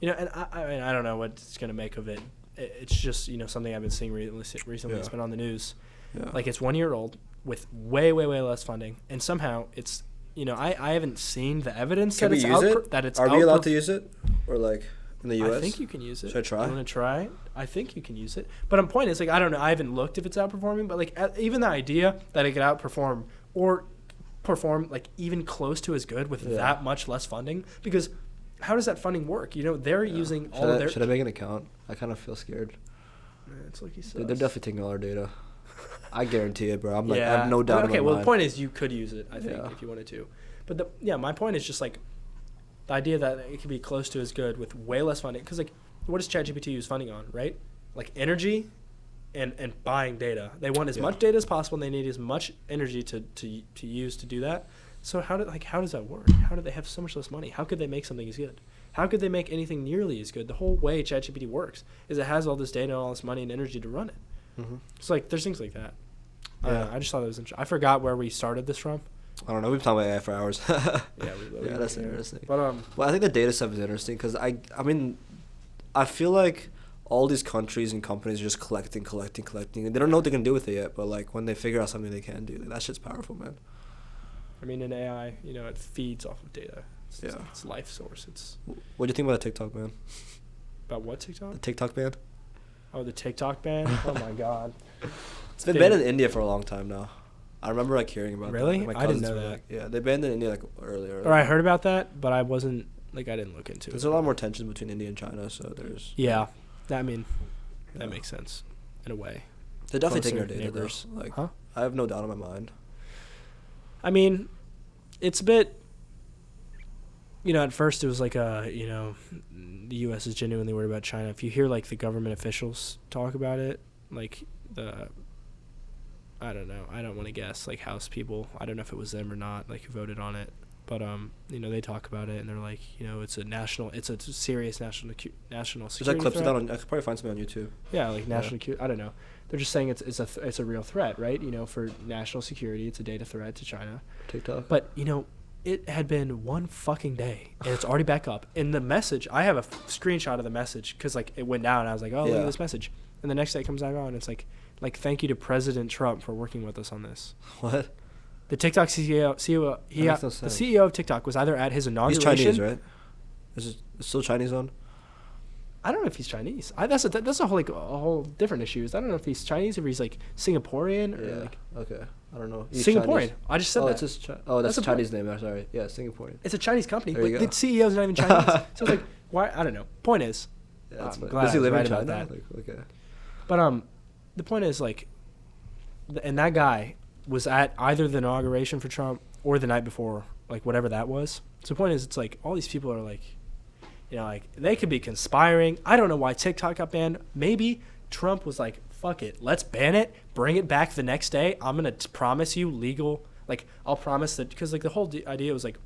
and I mean, I don't know what it's gonna make of it. It's just something I've been seeing recently. It's been on the news. Yeah. Like it's 1 year old with way less funding, and somehow it's I haven't seen the evidence that it's Are we allowed to use it, or like in the U.S.? I think you can use it. Should I try? You want to try? I think you can use it. But my point is, like, I don't know. I haven't looked if it's outperforming, but like even the idea that it could outperform or perform like even close to as good with that much less funding, because how does that funding work? They're using all of their. Should I make an account? I kind of feel scared. It's like they're definitely taking all our data. I guarantee it, bro. I have no doubt. Okay, in my well, mind. the point is, you could use it. I think if you wanted to, but my point is just like the idea that it could be close to as good with way less funding. Because like, what does ChatGPT use funding on? Right, like energy, and buying data. They want as much data as possible, and they need as much energy to use to do that. So how does that work? How do they have so much less money? How could they make something as good? How could they make anything nearly as good? The whole way ChatGPT works is it has all this data and all this money and energy to run it. Mm-hmm. So like, there's things like that. I just thought it was interesting. I forgot where we started this from. I don't know. We've been talking about AI for hours. That's interesting. But well, I think the data stuff is interesting because I mean, I feel like all these countries and companies are just collecting, and they don't know what they can do with it yet. But like when they figure out something they can do, like, that shit's powerful, man. I mean, in AI, it feeds off of data. It's life source. What do you think about the TikTok ban? About what TikTok? The TikTok ban. Oh, the TikTok ban? Oh my God. It's been banned in India for a long time now. I remember like hearing about really? that. Like, I didn't know that. They banned it in India like earlier. Or I heard about that, but I wasn't I didn't look into it. There's a lot more tension between India and China, so there's. Yeah, that makes sense, in a way. They're definitely taking our data, neighbors. Like, I have no doubt in my mind. I mean, it's a bit. At first it was like the U.S. is genuinely worried about China. If you hear like the government officials talk about it, like I don't know. I don't want to guess. Like House people, I don't know if it was them or not. Like who voted on it, but they talk about it and they're like, it's a serious national security. There's like clips of that I could probably find something on YouTube. Yeah, like national security. I don't know. They're just saying it's a real threat, right? For national security, it's a data threat to China. TikTok. But it had been one fucking day and it's already back up. In the message, I have a screenshot of the message because like it went down. And I was like, oh, look at this message. And the next day it comes back on. It's like thank you to President Trump for working with us on this. What? The TikTok CEO, the CEO of TikTok was either at his inauguration. He's Chinese, right? Is it still Chinese owned? I don't know if he's Chinese. That's a whole different issue. I don't know if he's Chinese or if he's like Singaporean or like. Okay, I don't know. He's Singaporean. Chinese. I just said that. It's just that's a Chinese name. I'm sorry. Yeah, Singaporean. It's a Chinese company, but the CEO's not even Chinese. So it's like, why? I don't know. Point is, does he live in China? Okay. But the point is like, and that guy was at either the inauguration for Trump or the night before, like whatever that was. So the point is, it's like all these people are like, like they could be conspiring. I don't know why TikTok got banned. Maybe Trump was like, fuck it, let's ban it, bring it back the next day. I'm going to promise you legal, like I'll promise that, because like the whole idea was like,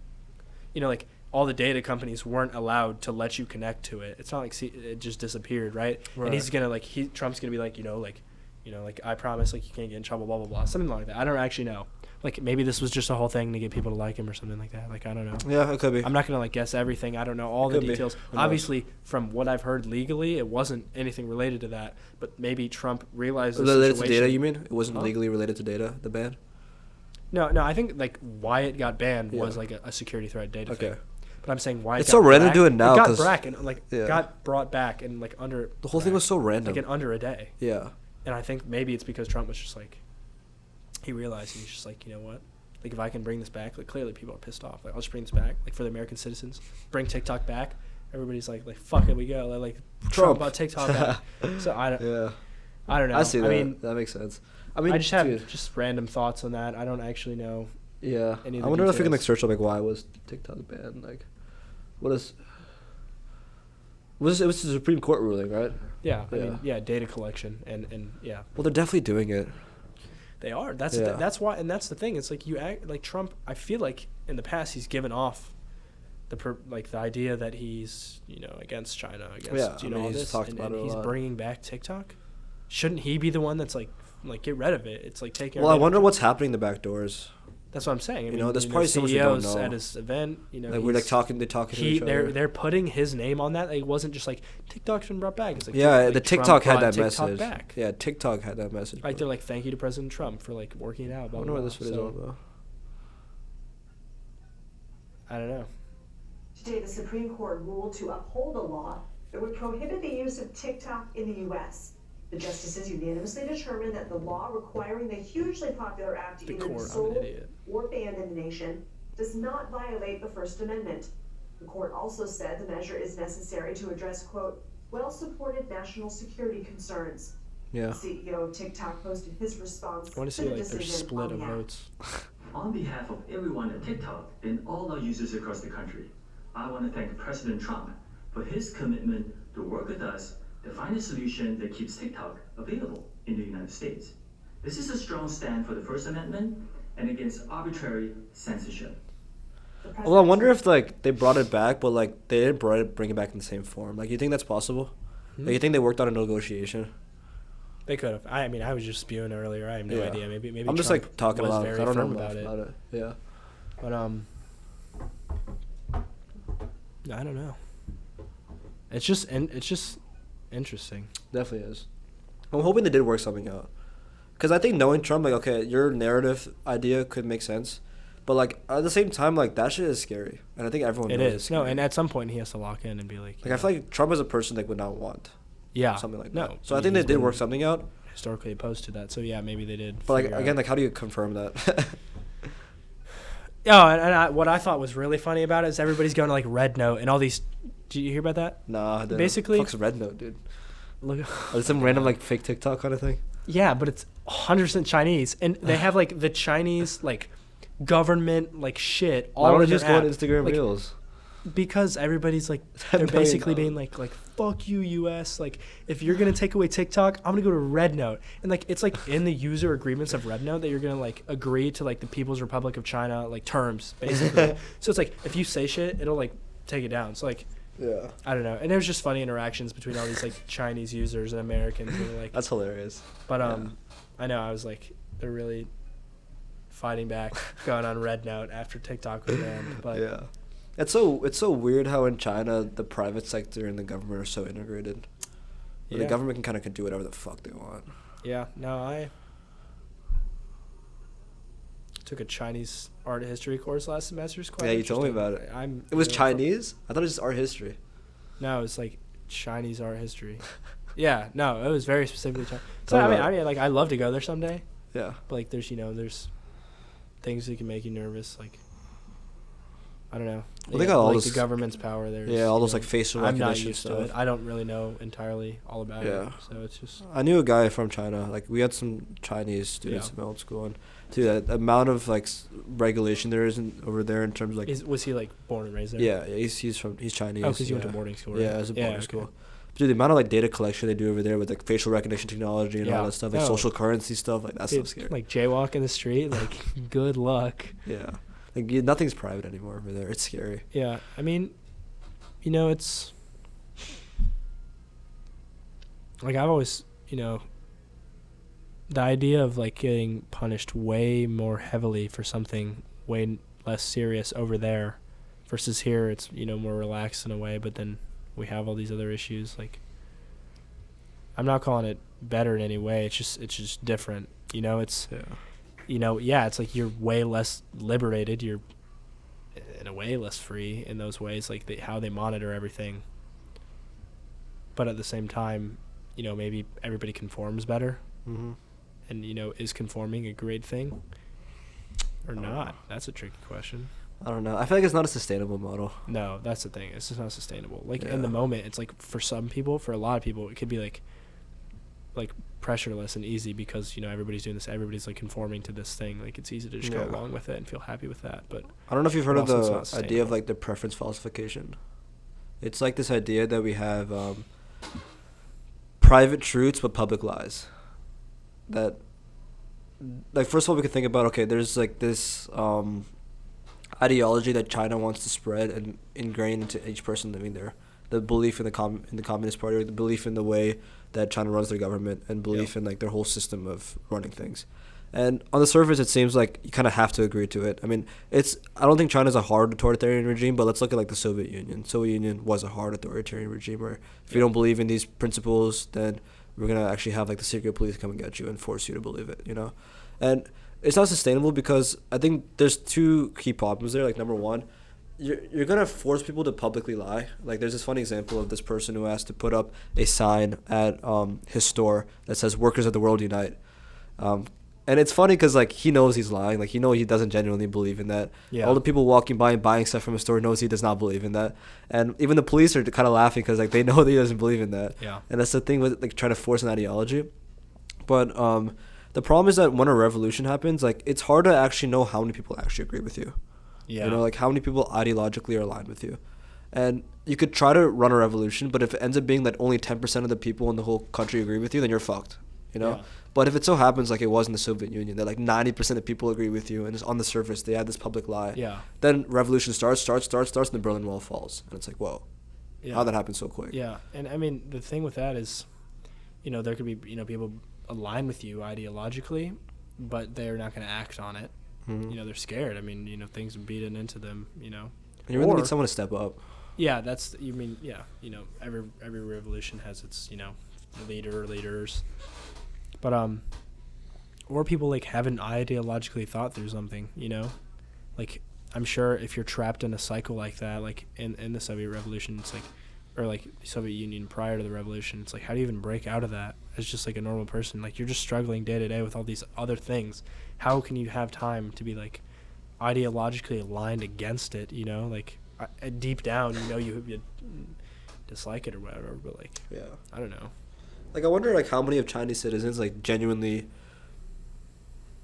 like all the data companies weren't allowed to let you connect to it. It's not like it just disappeared, right? And he's going to Trump's going to be like, like I promise like you can't get in trouble, blah, blah, blah, something like that. I don't actually know. Like maybe this was just a whole thing to get people to like him or something like that. Like I don't know. Yeah, it could be. I'm not gonna like guess everything. I don't know all the details. Obviously, from what I've heard legally, it wasn't anything related to that. But maybe Trump realized the related situation. To data, you mean? It wasn't legally related to data. The ban. No. I think like why it got banned was like a security threat data thing. But I'm saying why it's so random to do it now. It got back and got brought back and like under the whole thing was so random. Like in under a day. Yeah. And I think maybe it's because Trump was just like, he realized and he's just like, you know what? Like if I can bring this back, like clearly people are pissed off. Like I'll just bring this back, like for the American citizens. Bring TikTok back. Everybody's like fuck it, we go. Like Trump about TikTok back. So I don't. Yeah. I don't know. I see that. I mean, that makes sense. I just have just random thoughts on that. I don't actually know. Yeah. I wonder if we can like search up like why was TikTok banned? Like, what is? It was the Supreme Court ruling, right? Yeah. I mean, data collection and yeah. Well, they're definitely doing it. They are. That's why, and that's the thing. It's like you act like Trump. I feel like in the past he's given off the idea that he's against China, against I mean, all he's this, talked and about it a he's lot. bringing back TikTok. Shouldn't he be the one that's like get rid of it? It's like taking. Well, I wonder what's happening in the back doors. That's what I'm saying. I mean, there's probably so much we don't know. At his event, like we're like talking to each other. They're putting his name on that. Like, it wasn't just like TikTok's been brought back. It's like the TikTok had that TikTok message. Back. Yeah, TikTok had that message. Like they're like, thank you to President Trump for like working it out. I wonder what this video is about. I don't know. Today, the Supreme Court ruled to uphold a law that would prohibit the use of TikTok in the U.S. The justices unanimously determined that the law requiring the hugely popular app to either be sold or banned in the nation does not violate the First Amendment. The court also said the measure is necessary to address, quote, well-supported national security concerns. Yeah. The CEO of TikTok posted his response I want to see like their split of votes. On behalf of everyone at TikTok and all our users across the country, I want to thank President Trump for his commitment to work with us to find a solution that keeps TikTok available in the United States. This is a strong stand for the First Amendment and against arbitrary censorship. Well, I wonder if like they brought it back, but like they didn't bring it back in the same form. Like, you think that's possible? Like, you think they worked out a negotiation? They could have. I mean, I was just spewing earlier. I have no idea. Maybe. I'm Trump just like talking was about. very I don't firm know about it. Yeah. But I don't know. It's just interesting. Definitely is. I'm hoping they did work something out. Because I think knowing Trump, like, okay, your narrative idea could make sense. But, like, at the same time, like, that shit is scary. And I think everyone knows it is. No, and at some point he has to lock in and be like... Like, I feel like Trump as a person, like, would not want something like that. So I think they did work something out. Historically opposed to that. So, yeah, maybe they did. But, like, again, like, how do you confirm that? What I thought was really funny about it is everybody's going to, like, Red Note and all these... Did you hear about that? Nah, I didn't. Basically... Fuck's Red Note, dude? Look, it's some random, like, fake TikTok kind of thing? Yeah, but it's 100% Chinese. And they have, like, the Chinese, like... government like shit all over their just app. go on Instagram like, Reels? Because everybody's like they're basically being like fuck you US, like if you're gonna take away TikTok, I'm gonna go to Red Note. And like it's like in the user agreements of Red Note that you're gonna like agree to like the People's Republic of China like terms basically. So it's like if you say shit, it'll like take it down. So like yeah, I don't know. And there's just funny interactions between all these like Chinese users and Americans who are like that's hilarious. But I know I was like they're really fighting back, going on Red Note after TikTok was banned. But yeah, it's so weird how in China the private sector and the government are so integrated. Yeah. The government can do whatever the fuck they want. Yeah, no, I took a Chinese art history course last semester. Yeah, you told me about it. It was Chinese? I thought it was just art history. No, it was like Chinese art history. Yeah, no, it was very specifically Chinese. So I mean, like I'd love to go there someday. Yeah. But like there's things that can make you nervous, like I don't know. Well, they got all like this, the government's power there. Yeah, all those like facial recognition I'm not used stuff. to it. I don't really know entirely all about it. So it's just. I knew a guy from China. Like we had some Chinese students in my old school, and dude, the amount of like regulation there is over there in terms of like. Was he like born and raised there? Yeah, he's Chinese. Oh, because you went to boarding school. Right? Yeah, it was a boarding school. Dude, the amount of like data collection they do over there with like facial recognition technology and all that stuff, like social currency stuff, like that stuff's scary. Like jaywalk in the street, like good luck. Yeah, like nothing's private anymore over there. It's scary. Yeah, I mean, it's like I've always, the idea of like getting punished way more heavily for something way less serious over there, versus here, it's more relaxed in a way, but then. We have all these other issues. Like, I'm not calling it better in any way. It's just different. It's, it's like you're way less liberated. You're in a way less free in those ways, like how they monitor everything. But at the same time, maybe everybody conforms better. Mm-hmm. And, is conforming a great thing or not? That's a tricky question. I don't know. I feel like it's not a sustainable model. No, that's the thing. It's just not sustainable. Like in the moment, it's like for some people, for a lot of people, it could be like pressureless and easy because everybody's doing this. Everybody's like conforming to this thing. Like it's easy to just go along with it and feel happy with that. But I don't know if you've heard of the idea of like the preference falsification. It's like this idea that we have private truths but public lies. That like first of all we could think about there's like this ideology that China wants to spread and ingrain into each person living there. The belief in the Communist Party, or the belief in the way that China runs their government, and belief in like their whole system of running things. And on the surface, it seems like you kind of have to agree to it. I mean, I don't think China's a hard authoritarian regime, but let's look at like the Soviet Union. Soviet Union was a hard authoritarian regime where if you don't believe in these principles, then we're going to actually have like the secret police come and get you and force you to believe it, you know? And it's not sustainable because I think there's two key problems there. Like, number one, you're going to force people to publicly lie. Like, there's this funny example of this person who has to put up a sign at his store that says "Workers of the World Unite." And it's funny because, like, he knows he's lying. Like, he doesn't genuinely believe in that. Yeah. All the people walking by and buying stuff from a store knows he does not believe in that. And even the police are kind of laughing because, like, they know that he doesn't believe in that. Yeah. And that's the thing with, like, trying to force an ideology. But the problem is that when a revolution happens, like, it's hard to actually know how many people actually agree with you. Yeah. You know, like, how many people ideologically are aligned with you. And you could try to run a revolution, but if it ends up being that only 10% of the people in the whole country agree with you, then you're fucked. You know? Yeah. But if it so happens like it was in the Soviet Union, that like 90% of people agree with you and it's on the surface, they had this public lie. Yeah. Then revolution starts, and the Berlin Wall falls. And it's like, whoa, how'd that happen so quick? Yeah. And I mean, the thing with that is, you know, there could be, you know, people align with you ideologically, but they're not going to act on it. Mm-hmm. You know, they're scared. I mean, you know, things are beaten into them, you know. And you really need someone to step up. Yeah, you know, every revolution has its, you know, leaders. But or people like haven't ideologically thought through something, you know, like I'm sure if you're trapped in a cycle like that, like in the Soviet Revolution, it's like, or like the Soviet Union prior to the revolution, it's like, how do you even break out of that as just like a normal person? Like, you're just struggling day to day with all these other things. How can you have time to be like ideologically aligned against it? You know, like deep down, you know, you dislike it or whatever, but like, yeah, I don't know. Like, I wonder, like, how many of Chinese citizens, like, genuinely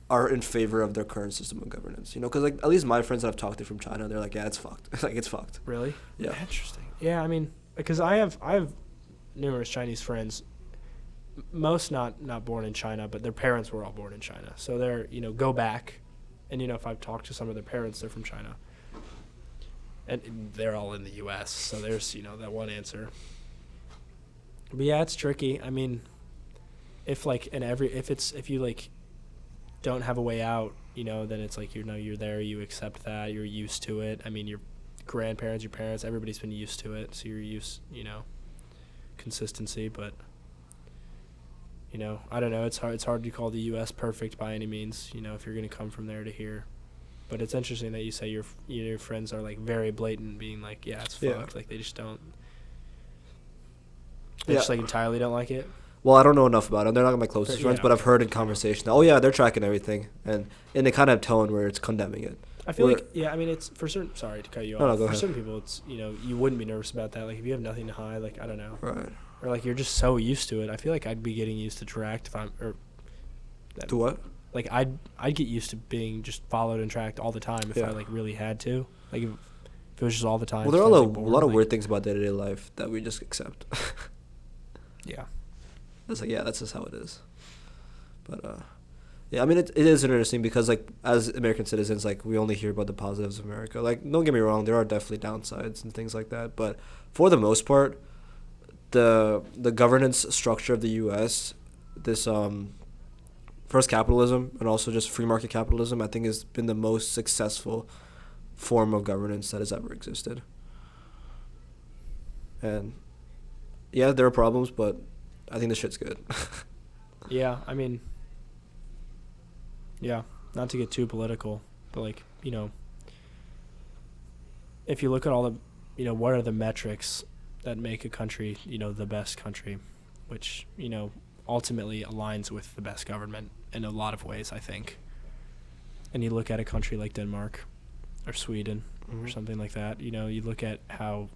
are in favor of their current system of governance, you know? Because, like, at least my friends that I've talked to from China, they're like, yeah, it's fucked. Like, it's fucked. Really? Yeah. Interesting. Yeah, I mean, because I have numerous Chinese friends, most not born in China, but their parents were all born in China. So they're, you know, go back, and, you know, if I've talked to some of their parents, they're from China. And they're all in the U.S., so there's, you know, that one answer. But yeah, it's tricky. I mean, if you like don't have a way out, you know, then it's like, you know, you're there, you accept that, you're used to it. I mean, your grandparents, your parents, everybody's been used to it, so you're used, you know, consistency. But, you know, I don't know. It's hard to call the U.S. perfect by any means, you know, if you're gonna come from there to here. But it's interesting that you say your friends are like very blatant, being like, yeah, it's fucked. Like, they just don't. They just like entirely don't like it? Well, I don't know enough about it. They're not my closest friends, but I've heard in conversation, oh yeah, they're tracking everything, and in a kind of tone where it's condemning it. I feel like, I mean, it's for certain, sorry to cut you off. No, go ahead. For certain people, it's, you know, you wouldn't be nervous about that. Like, if you have nothing to hide, like, I don't know. Right. Or like, you're just so used to it. I feel like I'd be getting used to tracked if I'm, to what? Like, I'd get used to being just followed and tracked all the time if I like really had to. Like, if it was just all the time. Well, there are a lot of weird things about day-to-day life that we just accept. Yeah. It's like, yeah, that's just how it is. But, yeah, I mean, it is interesting because, like, as American citizens, like, we only hear about the positives of America. Like, don't get me wrong, there are definitely downsides and things like that. But for the most part, the governance structure of the U.S., this first capitalism and also just free market capitalism, I think has been the most successful form of governance that has ever existed. And yeah, there are problems, but I think the shit's good. Yeah, I mean, yeah, not to get too political, but like, you know, if you look at all the, you know, what are the metrics that make a country, you know, the best country, which, you know, ultimately aligns with the best government in a lot of ways, I think. And you look at a country like Denmark or Sweden or something like that, you know, you look at how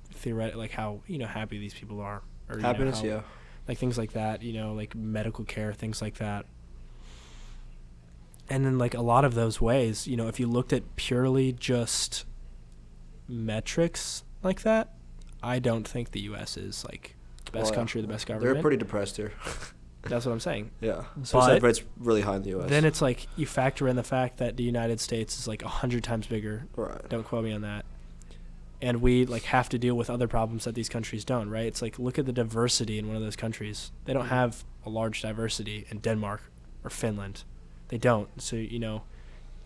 how, you know, happy these people are. Or, happiness, you know, like things like that, you know, like medical care, things like that. And then like a lot of those ways, you know, if you looked at purely just metrics like that, I don't think the U.S. is like the best country, the best government. They're pretty depressed here. That's what I'm saying. Yeah. Suicide But rate's really high in the U.S. then it's like you factor in the fact that the United States is like 100 times bigger. Right. Don't quote me on that. And we like have to deal with other problems that these countries don't, right? It's like look at the diversity in one of those countries. They don't have a large diversity in Denmark or Finland. They don't. So they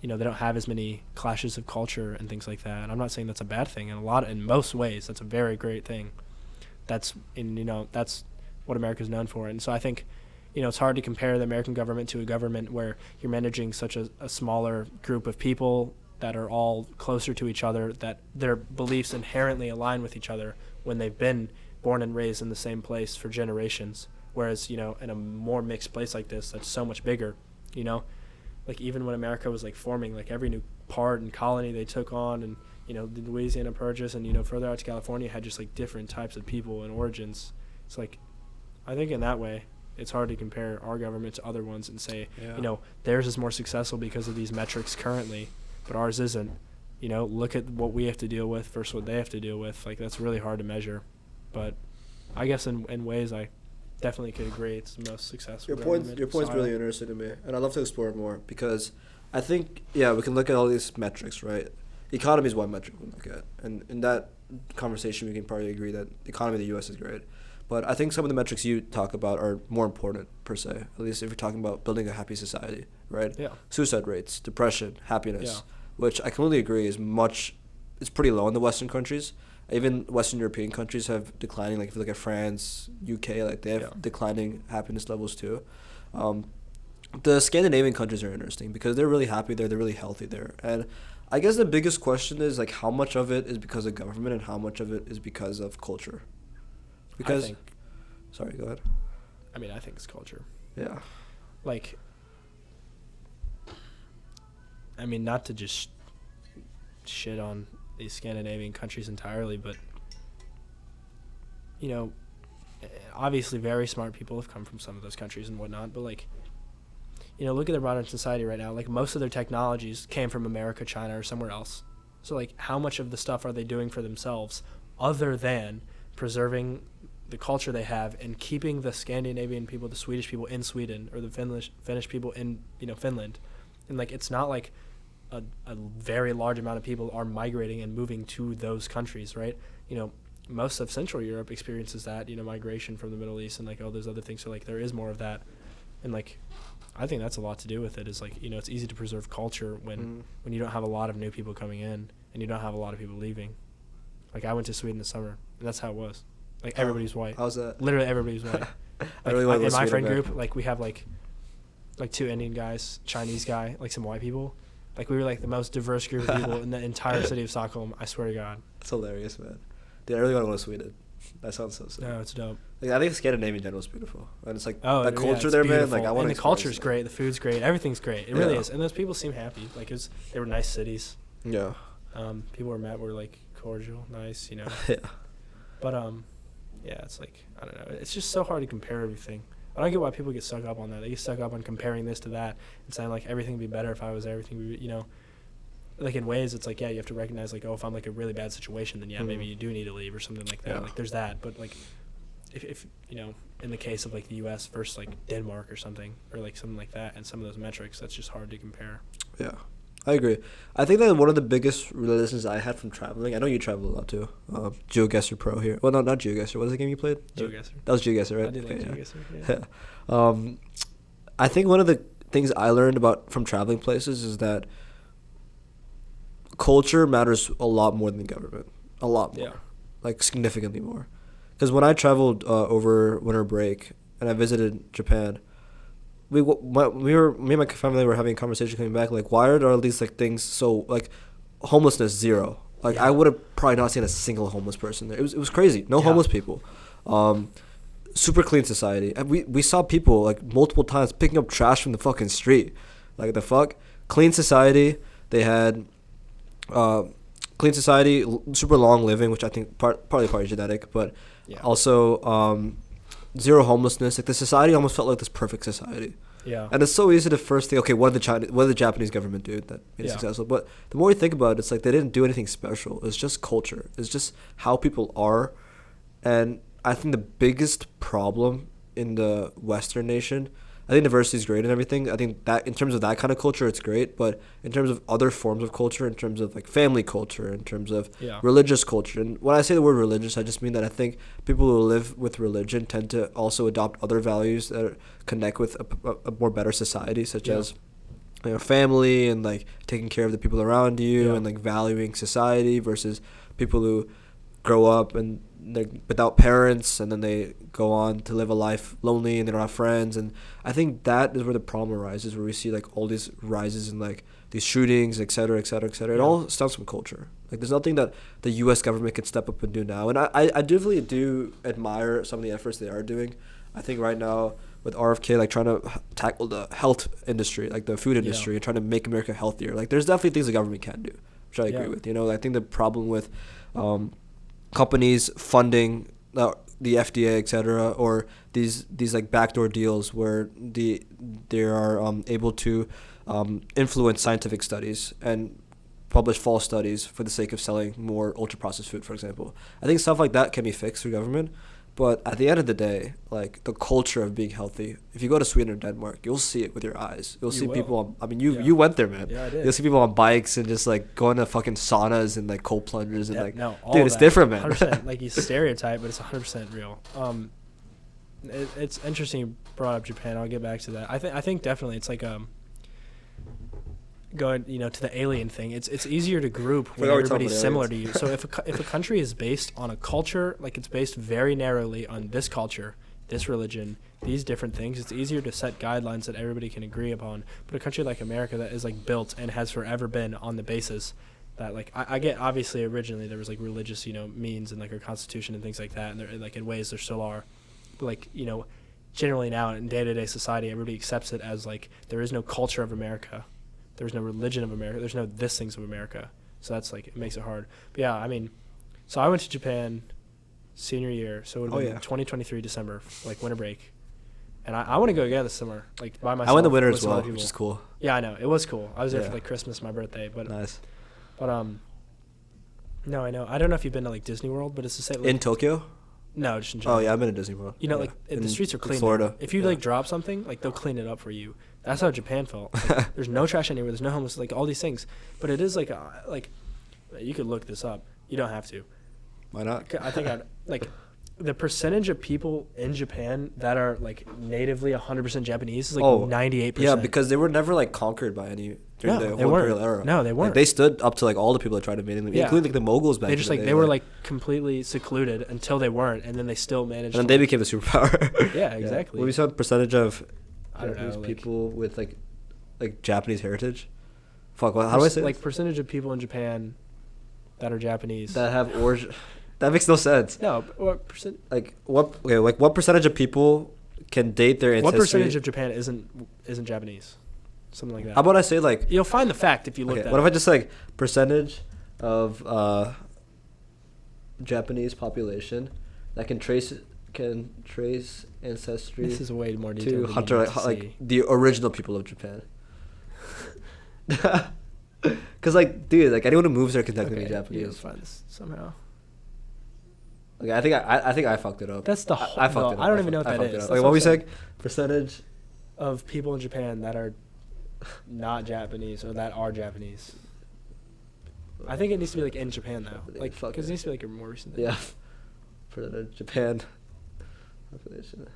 don't have as many clashes of culture and things like that. And I'm not saying that's a bad thing. In most ways, that's a very great thing. That's what America's known for. And so I think, it's hard to compare the American government to a government where you're managing such a smaller group of people that are all closer to each other, that their beliefs inherently align with each other when they've been born and raised in the same place for generations. Whereas, in a more mixed place like this, that's so much bigger, like even when America was like forming, like every new part and colony they took on, and the Louisiana Purchase, and further out to California had just like different types of people and origins. It's like, I think in that way it's hard to compare our government to other ones and say, theirs is more successful because of these metrics currently, but ours isn't. Look at what we have to deal with versus what they have to deal with. Like that's really hard to measure. But I guess in ways I definitely could agree it's the most successful. Your point's really interesting to me, and I'd love to explore it more because I think we can look at all these metrics, right? Economy is one metric we look at, and in that conversation we can probably agree that the economy of the U.S. is great. But I think some of the metrics you talk about are more important per se. At least if you're talking about building a happy society, right? Yeah. Suicide rates, depression, happiness, Yeah. which I completely agree it's pretty low in the Western countries. Even Western European countries have declining. Like if you look at France, UK, like they have declining happiness levels too. The Scandinavian countries are interesting because they're really happy there. They're really healthy there. And I guess the biggest question is like how much of it is because of government and how much of it is because of culture. Because, sorry, go ahead. I mean, I think it's culture. Yeah. Like, I mean, not to just shit on these Scandinavian countries entirely, but, obviously very smart people have come from some of those countries and whatnot, but, like, look at their modern society right now. Like, most of their technologies came from America, China, or somewhere else. So, like, how much of the stuff are they doing for themselves other than preserving the culture they have and keeping the Scandinavian people, the Swedish people in Sweden, or the Finnish people in, Finland? And, like, it's not like a very large amount of people are migrating and moving to those countries, right? Most of Central Europe experiences that, migration from the Middle East and, like, all those other things. So, like, there is more of that. And, like, I think that's a lot to do with it is, like, it's easy to preserve culture when you don't have a lot of new people coming in and you don't have a lot of people leaving. Like, I went to Sweden this summer, and that's how it was. Like, everybody's white. How's that? Literally everybody's white. I really want to in my Sweden friend back. group, like, we have, like 2 Indian guys, Chinese guy, like, some white people. Like, we were, like, the most diverse group of people in the entire city of Stockholm, I swear to God. That's hilarious, man. Dude, I really want to go to Sweden. That sounds so sick. No, it's dope. Like, I think Scandinavia in general is beautiful. And it's like that Yeah, culture it's there, beautiful. man. Like, I want to And the culture's great, the food's great, everything's great. It really is. And those people seem happy. Like, they were nice cities. Yeah. People were like, cordial, nice, Yeah. But, it's like, I don't know. It's just so hard to compare everything. I don't get why people get stuck up on that. They get stuck up on comparing this to that and saying, like, everything would be better if I was there. Everything would be, like, in ways, it's like, you have to recognize, like, if I'm, like, a really bad situation, then, maybe you do need to leave or something like that. Yeah. Like, there's that. But, like, if in the case of, like, the U.S. versus, like, Denmark or something, or, like, something like that, and some of those metrics, that's just hard to compare. Yeah. I agree. I think that one of the biggest realizations I had from traveling, I know you travel a lot too. GeoGuessr Pro here. Well, no, not GeoGuessr. What was the game you played? GeoGuessr. That was GeoGuessr, right? I did like Okay, GeoGuessr, yeah. I think one of the things I learned from traveling places is that culture matters a lot more than the government. A lot more. Yeah. Like, significantly more. Because when I traveled over winter break and I visited Japan, me and my family were having a conversation coming back, like, why are all these, like, things so, like, homelessness, 0. Like, I would have probably not seen a single homeless person there. It was crazy. No homeless people. Super clean society. And we saw people, like, multiple times picking up trash from the fucking street. Like, the fuck? Clean society. They had clean society, super long living, which I think partly genetic, but also 0 homelessness. Like, the society almost felt like this perfect society. Yeah. And it's so easy to first think, okay, what did the Japanese government do that made it successful? But the more you think about it, it's like they didn't do anything special. It's just culture. It's just how people are. And I think the biggest problem in the Western nation. I think diversity is great and everything. I think that in terms of that kind of culture, it's great. But in terms of other forms of culture, in terms of like family culture, in terms of religious culture, and when I say the word religious, I just mean that I think people who live with religion tend to also adopt other values that connect with a more better society, such as family and like taking care of the people around you and like valuing society versus people who grow up and they're without parents and then they go on to live a life lonely and they don't have friends. And I think that is where the problem arises, where we see like all these rises in like these shootings, et cetera, et cetera, et cetera. It all stems from culture. Like there's nothing that the U.S. government can step up and do now. And I definitely do admire some of the efforts they are doing. I think right now with RFK, like trying to tackle the health industry, like the food industry, and trying to make America healthier. Like there's definitely things the government can do, which I agree with. You know, I think the problem with companies funding the FDA, etc., or these like backdoor deals where they are able to influence scientific studies and publish false studies for the sake of selling more ultra processed food, for example. I think stuff like that can be fixed through government. But at the end of the day, like the culture of being healthy, if you go to Sweden or Denmark, you'll see it with your eyes. You'll see people you went there, man. Yeah, I did. You'll see people on bikes and just like going to fucking saunas and like cold plungers and dude, it's different, man. 100%, like you stereotype, but it's 100% real. It's interesting you brought up Japan. I'll get back to that. I think definitely it's like going to the alien thing. It's easier to group when everybody's similar to you. So if a country is based on a culture, like it's based very narrowly on this culture, this religion, these different things, it's easier to set guidelines that everybody can agree upon. But a country like America that is like built and has forever been on the basis that like I get, obviously originally there was like religious means and like our constitution and things like that, and there like in ways there still are, but like generally now in day-to-day society everybody accepts it as like there is no culture of America. There's no religion of America. There's no this things of America. So that's like, it makes it hard. But yeah, I mean, so I went to Japan senior year. So it would have been 2023 December, like winter break. And I want to go again this summer, like by myself. I went in the winter as well, which is cool. Yeah, I know. It was cool. I was there for like Christmas, my birthday. But nice. But no, I know. I don't know if you've been to like Disney World, but it's the same. Like, in Tokyo? No, just in Japan. Oh yeah, I've been to Disney World. Like the streets are clean. Florida. If you like drop something, like they'll clean it up for you. That's how Japan felt. Like, there's no trash anywhere. There's no homeless. Like all these things. But it is like you could look this up. You don't have to. Why not? I think the percentage of people in Japan that are like natively 100% Japanese is like 98%. Yeah, because they were never like conquered by any during the whole imperial era. No, they weren't. Like, they stood up to like all the people that tried to invade them, including like the Mongols back. They just like they were like completely secluded until they weren't, and then they still managed. And then they became a superpower. Yeah, exactly. What we saw percentage of I don't know, people with like Japanese heritage. Fuck, how do I say? Like percentage of people in Japan that are Japanese that have origin. That makes no sense. No, what percent? Like what? Okay, like what percentage of people can date their ancestry? What percentage of Japan isn't Japanese? Something like that. How about I say like? You'll find the fact if you look. What if I just say like percentage of Japanese population that can trace ancestry? This is way more detailed to hunter like the original people of Japan. Because like, dude, like anyone who moves there can technically be Japanese. You'll find this somehow. Okay, I think I fucked it up. That's the whole. I fucked it up. I don't even know what that is. Like what we saying? Percentage of people in Japan that are not Japanese or that are Japanese. I think it needs to be like in Japan though, like because it needs to be like a more recent thing. Yeah, for the Japan population.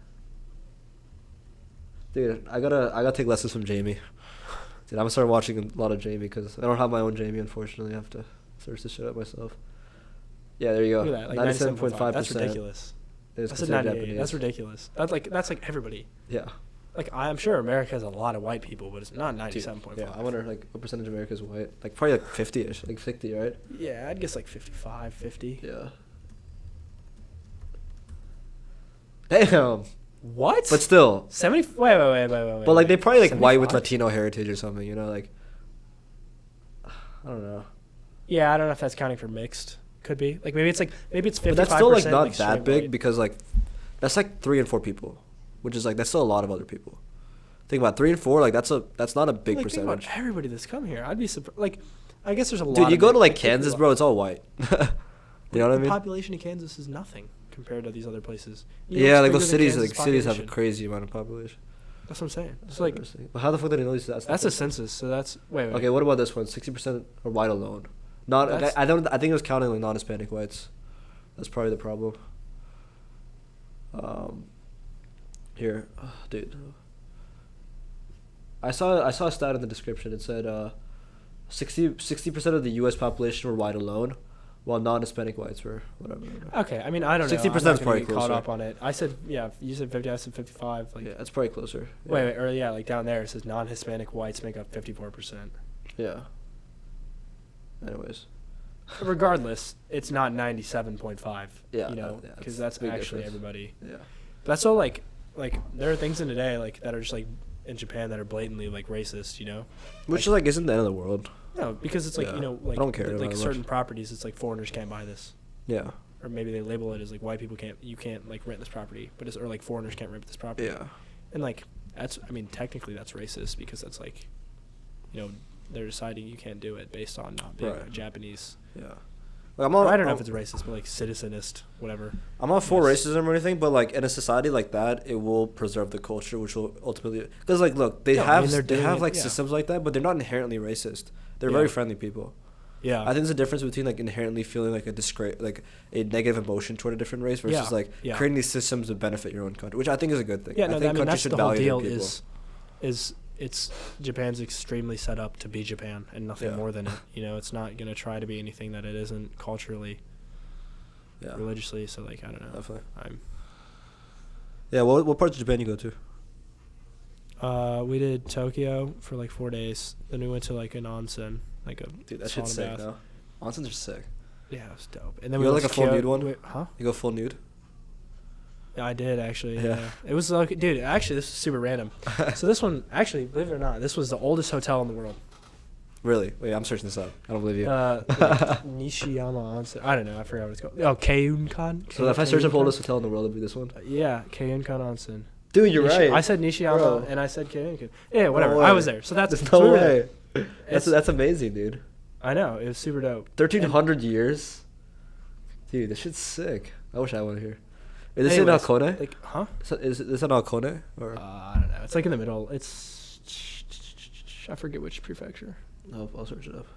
Dude, I gotta take lessons from Jamie. Dude, I'm gonna start watching a lot of Jamie because I don't have my own Jamie. Unfortunately, I have to search this shit up myself. Yeah, there you go. Look at that, like 97.5%. That's ridiculous. That's a 98. Japanese. That's ridiculous. That's like everybody. Yeah. Like I'm sure America has a lot of white people, but it's not 97.5. Yeah, I wonder like what percentage of America is white? Like probably like 50ish, like 50, right? Yeah, I'd guess like 55, 50. Yeah. Damn. What? But still. 70. Wait. But like they probably like 75? White with Latino heritage or something, you know, like. I don't know. Yeah, I don't know if that's counting for mixed. Could be like maybe it's 55%. But that's still like not like that big white. Because like that's like 3 and 4 people, which is like that's still a lot of other people. Think about 3 and 4, like that's not a big percentage. Think about everybody that's come here. I'd be surprised. Like, I guess there's a lot. Dude, you go to like Kansas, bro, it's all white. You know what I mean? The population of Kansas is nothing compared to these other places. Yeah, like those cities have a crazy amount of population. That's what I'm saying. It's like, but how the fuck did they know these stats? that's a census. So that's wait. Okay, what about this one? 60% are white alone. Not I think it was counting like non-Hispanic whites. That's probably the problem. Here, dude. I saw a stat in the description. It said 60% of the U.S. population were white alone, while non-Hispanic whites were whatever. Okay, I mean I don't know. 60% is probably caught closer. up on it. I said you said 50. I said 55. Like Yeah, it's probably closer. Yeah. wait, or yeah, like down there it says non-Hispanic whites make up 54%. Yeah. Anyways. Regardless, it's not 97.5. Yeah, you know, yeah, because it's that's a big actually difference. everybody. Yeah. That's all like there are things in today like that are just like in Japan that are blatantly like racist, you know. Which like isn't the end of the world. No, because it's like Yeah. you know like I don't care like that certain much. properties, it's like foreigners can't buy this, Yeah. or maybe they label it as like white people you can't like rent this property, but it's or like foreigners can't rent this property. Yeah. And like that's I mean technically that's racist because that's like, you know, they're deciding you can't do it based on not being Right. Japanese. Yeah. Like, I don't know if it's racist, but like citizenist, whatever. I'm not for Yes. racism or anything, but like in a society like that, it will preserve the culture, which will ultimately because like look, they No, I have mean, they're they doing have it, like yeah. systems like that, but they're not inherently racist. They're Yeah. very friendly people. Yeah. I think there's a difference between like inherently feeling like like a negative emotion toward a different race versus Yeah. like Yeah. creating these systems to benefit your own country, which I think is a good thing. Yeah, I no, think I mean countries that's should the whole value deal. their people. Is it's Japan's extremely set up to be Japan and nothing Yeah. more than it. You know, it's not gonna try to be anything that it isn't culturally, Yeah. religiously. So like I don't know. Definitely. I'm. Yeah. What parts of Japan you go to? We did Tokyo for like 4 days. Then we went to like an onsen, like a Dude, that sauna shit's sick. bath. No, onsens are sick. Yeah, it was dope. And then You we got, went like, to a full Kyoto- nude one? wait, huh? You go full nude. Yeah, I did actually. Yeah. Yeah. It was like, dude. Actually, this is super random. So this one, actually, believe it or not, this was the oldest hotel in the world. Really? Wait, I'm searching this up. I don't believe you. Like Nishiyama Onsen. I don't know. I forgot what it's called. Oh, Keiyunkan. So if I search up oldest hotel in the world, it'd be this one. Yeah, Keiyunkan Onsen. Dude, you're right. I said Nishiyama Bro. and I said Keiyunkan. Yeah, whatever. No I way. was there. So that's There's so no we were there. way. That's amazing, dude. I know. It was super dope. 1,300 years. Dude, this shit's sick. I wish I went here. Is this Anyways, in Alcone? Like, huh? Is this in Alcone? Or? I don't know. It's like in the middle. It's I forget which prefecture. No, I'll search it up.